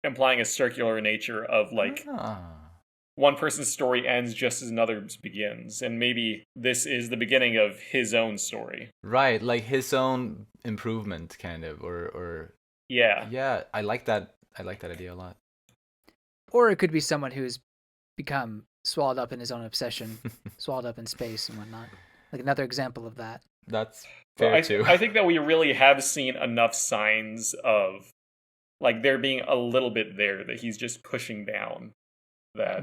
implying a circular nature of like one person's story ends just as another's begins, and maybe this is the beginning of his own story. Right, like his own improvement, kind of, or yeah. I like that. I like that idea a lot. Or it could be someone who's become swallowed up in his own obsession, swallowed up in space and whatnot. Like another example of that. That's fair too. I think that we really have seen enough signs of like there being a little bit there that he's just pushing down. That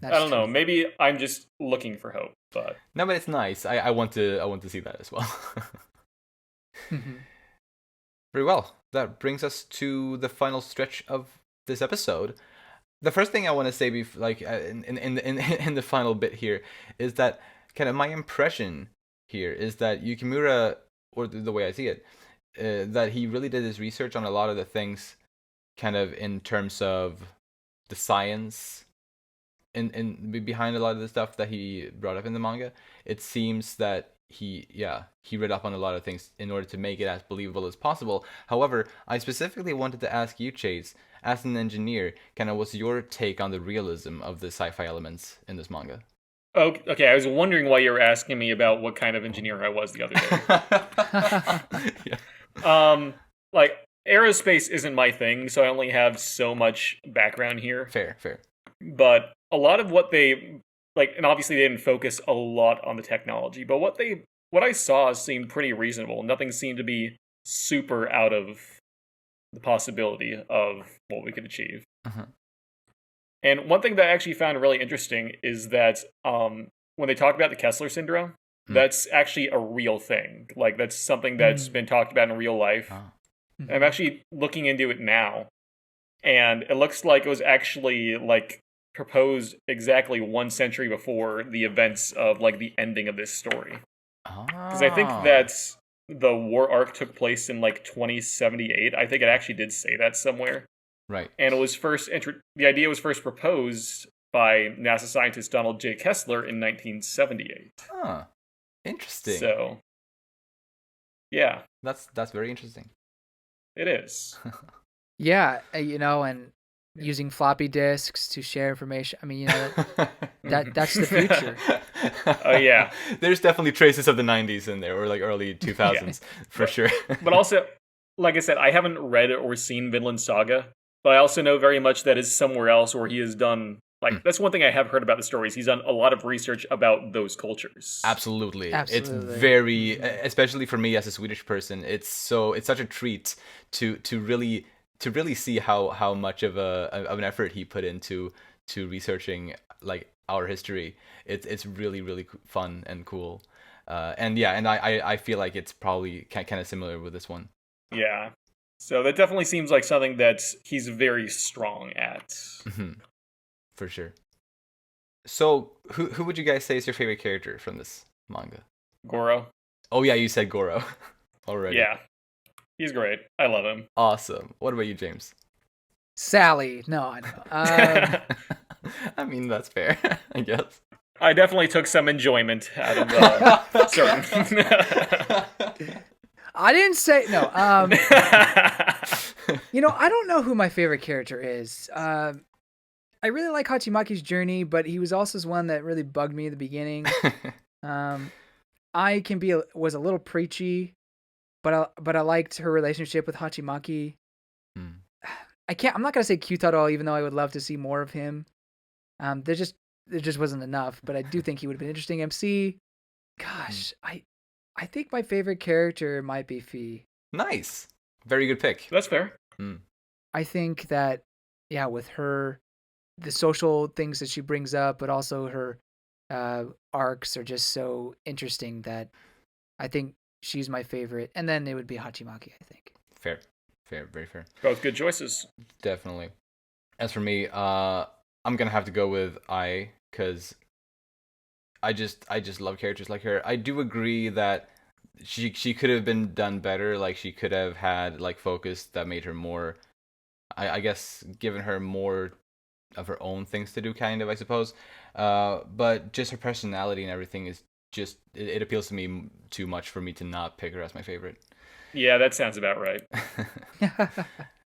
I don't know. Maybe I'm just looking for hope, but no, but it's nice. I want to see that as well. Very well. That brings us to the final stretch of this episode. The first thing I want to say, in the final bit here, is that kind of my impression here is that Yukimura, or the way I see it, that he really did his research on a lot of the things, kind of in terms of the science. In behind a lot of the stuff that he brought up in the manga, it seems that he read up on a lot of things in order to make it as believable as possible. However, I specifically wanted to ask you, Chase, as an engineer, kind of what's your take on the realism of the sci-fi elements in this manga? Oh, okay. I was wondering why you were asking me about what kind of engineer I was the other day. Like aerospace isn't my thing, so I only have so much background here. Fair. But a lot of what they like, and obviously they didn't focus a lot on the technology, but what I saw seemed pretty reasonable. Nothing seemed to be super out of the possibility of what we could achieve. And one thing that I actually found really interesting is that when they talk about the Kessler syndrome, that's actually a real thing. Like that's something that's been talked about in real life. I'm actually looking into it now, and it looks like it was actually like proposed exactly 1 century before the events of like the ending of this story. Because I think that the war arc took place in like 2078. I think it actually did say that somewhere. Right. And it was the idea was first proposed by NASA scientist Donald J. Kessler in 1978. Interesting. So, yeah. That's very interesting. It is. Yeah, and using floppy disks to share information. I mean, that's the future. Oh yeah. There's definitely traces of the 90s in there, or like early 2000s for sure. But also, like I said, I haven't read or seen Vinland Saga, but I also know very much that is somewhere else where he has done like that's one thing I have heard about the stories. He's done a lot of research about those cultures. Absolutely. It's very, especially for me as a Swedish person, it's such a treat to really see how much of an effort he put into researching like our history. It's really, really fun and cool. And I feel like it's probably kind of similar with this one. Yeah. So that definitely seems like something that he's very strong at. For sure. So, who would you guys say is your favorite character from this manga? Goro. Oh yeah, you said Goro already. Yeah. He's great. I love him. Awesome. What about you, James? Sally. No, I don't know. I mean, that's fair, I guess. I definitely took some enjoyment out of certain. I didn't say no. I don't know who my favorite character is. I really like Hachimaki's journey, but he was also one that really bugged me at the beginning. I was a little preachy, but I liked her relationship with Hachimaki. I'm not gonna say Kyutaro, even though I would love to see more of him. There just wasn't enough, but I do think he would have been interesting. MC, gosh, I think my favorite character might be Fee. Nice, Very good pick. That's fair. I think that, yeah, with her, the social things that she brings up, but also her arcs are just so interesting that I think she's my favorite. And then it would be Hachimaki, I think. Fair, very fair. Both good choices. Definitely. As for me, I'm gonna have to go with Ai, because I just love characters like her. I do agree that she could have been done better. Like, she could have had like focus that made her more, I guess, given her more of her own things to do, kind of, I suppose. But just her personality and everything is just, it appeals to me too much for me to not pick her as my favorite. Yeah, that sounds about right.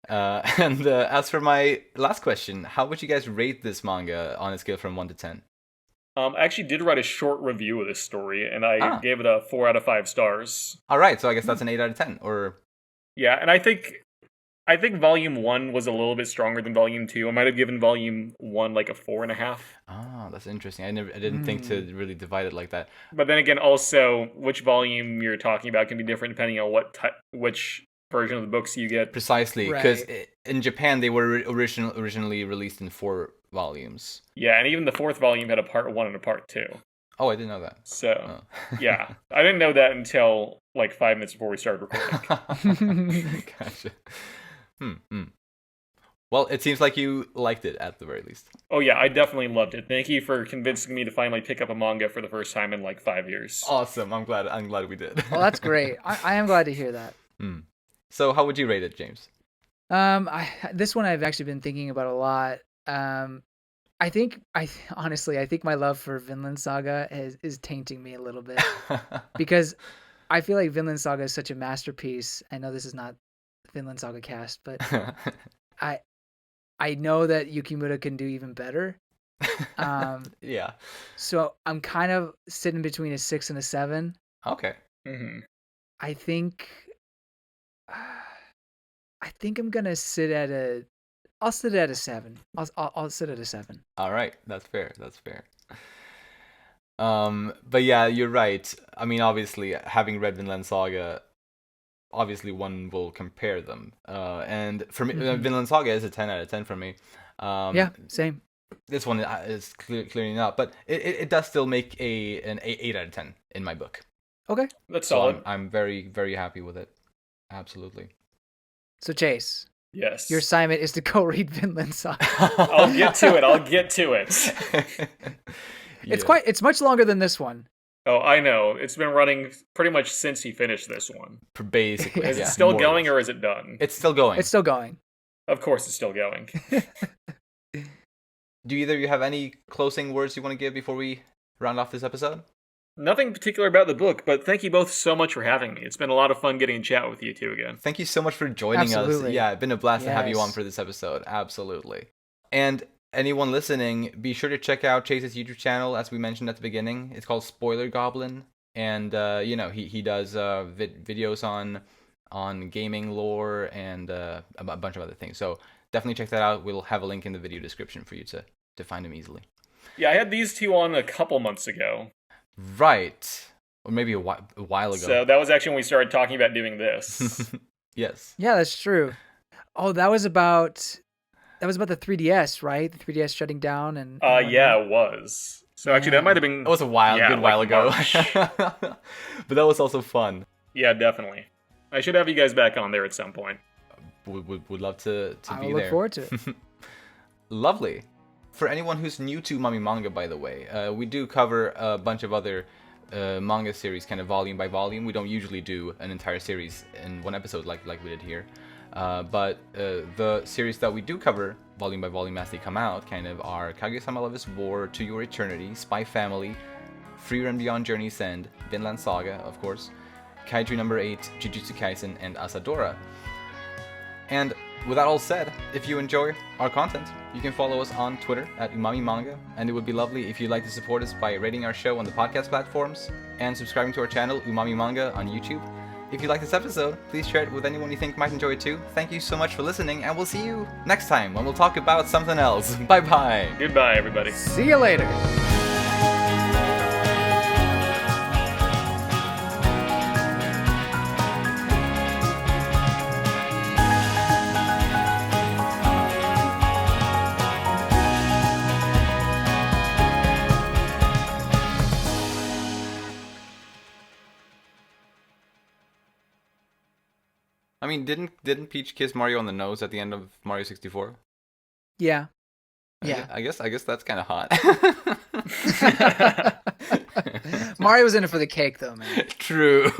And as for my last question, how would you guys rate this manga on a scale from 1 to 10? I actually did write a short review of this story, and I gave it a 4 out of 5 stars. All right, so I guess that's an 8 out of 10, or... Yeah, and I think Volume 1 was a little bit stronger than Volume 2. I might have given Volume 1 like a 4.5. Oh, that's interesting. I didn't think to really divide it like that. But then again, also, which volume you're talking about can be different depending on which version of the books you get. Precisely, because in Japan they were originally released in 4 volumes. Yeah, and even the 4th volume had a part 1 and a part 2. Oh, I didn't know that. So, yeah. I didn't know that until like 5 minutes before we started recording. Gotcha. Well, it seems like you liked it at the very least. Oh yeah, I definitely loved it. Thank you for convincing me to finally pick up a manga for the first time in like 5 years. Awesome. I'm glad we did. Well, that's great. I am glad to hear that. So how would you rate it, James? This one I've actually been thinking about a lot. I think my love for Vinland Saga is tainting me a little bit because I feel like Vinland Saga is such a masterpiece. I know this is not Vinland Saga cast, but I know that Yukimura can do even better. Yeah. So I'm kind of sitting between a 6 and a 7. Okay. I think I'm gonna sit at a. I'll sit at a 7. I'll sit at a 7. All right, that's fair. But yeah, you're right. I mean, obviously, having read Vinland Saga, obviously one will compare them. And for me, Vinland Saga is a 10 out of 10 for me. Yeah, same. This one is clearly not, but it does still make an 8 out of 10 in my book. Okay, that's solid. So I'm very, very happy with it. Absolutely. So Chase. Yes. Your assignment is to go read Vinland Saga. I'll get to it. Yeah. It's much longer than this one. Oh, I know. It's been running pretty much since he finished this one. Basically. Is it still going or is it done? It's still going. It's still going. Of course it's still going. Do either of you have any closing words you want to give before we round off this episode? Nothing particular about the book, but thank you both so much for having me. It's been a lot of fun getting to chat with you two again. Thank you so much for joining us. Yeah, it's been a blast to have you on Yes. for this episode. Absolutely. And anyone listening, be sure to check out Chase's YouTube channel, as we mentioned at the beginning. It's called Spoiler Goblin. And, he does videos on gaming lore and a bunch of other things. So definitely check that out. We'll have a link in the video description for you to find him easily. Yeah, I had these two on a couple months ago. Right. Or maybe a while ago. So that was actually when we started talking about doing this. Yes. Yeah, that's true. Oh, that was about the 3DS, right? The 3DS shutting down and yeah, it was. So actually that might have been... It was a good while ago. But that was also fun. Yeah, definitely. I should have you guys back on there at some point. Would love to I be will there. look forward to it. Lovely. For anyone who's new to Umami Manga, by the way, we do cover a bunch of other manga series, kind of volume by volume. We don't usually do an entire series in one episode like we did here. But the series that we do cover, volume by volume as they come out, kind of are Kaguya-sama Love is War, To Your Eternity, Spy Family, Free Run Beyond Journey's End, Vinland Saga, of course, Kaiju number 8, Jujutsu Kaisen, and Asadora. And with that all said, if you enjoy our content, you can follow us on Twitter at Umami Manga, and it would be lovely if you'd like to support us by rating our show on the podcast platforms and subscribing to our channel, Umami Manga, on YouTube. If you like this episode, please share it with anyone you think might enjoy it too. Thank you so much for listening, and we'll see you next time when we'll talk about something else. Bye-bye! Goodbye, everybody. See you later. mean, didn't Peach kiss Mario on the nose at the end of Mario 64? Yeah. Yeah. I guess that's kind of hot. Mario was in it for the cake, though, man. True.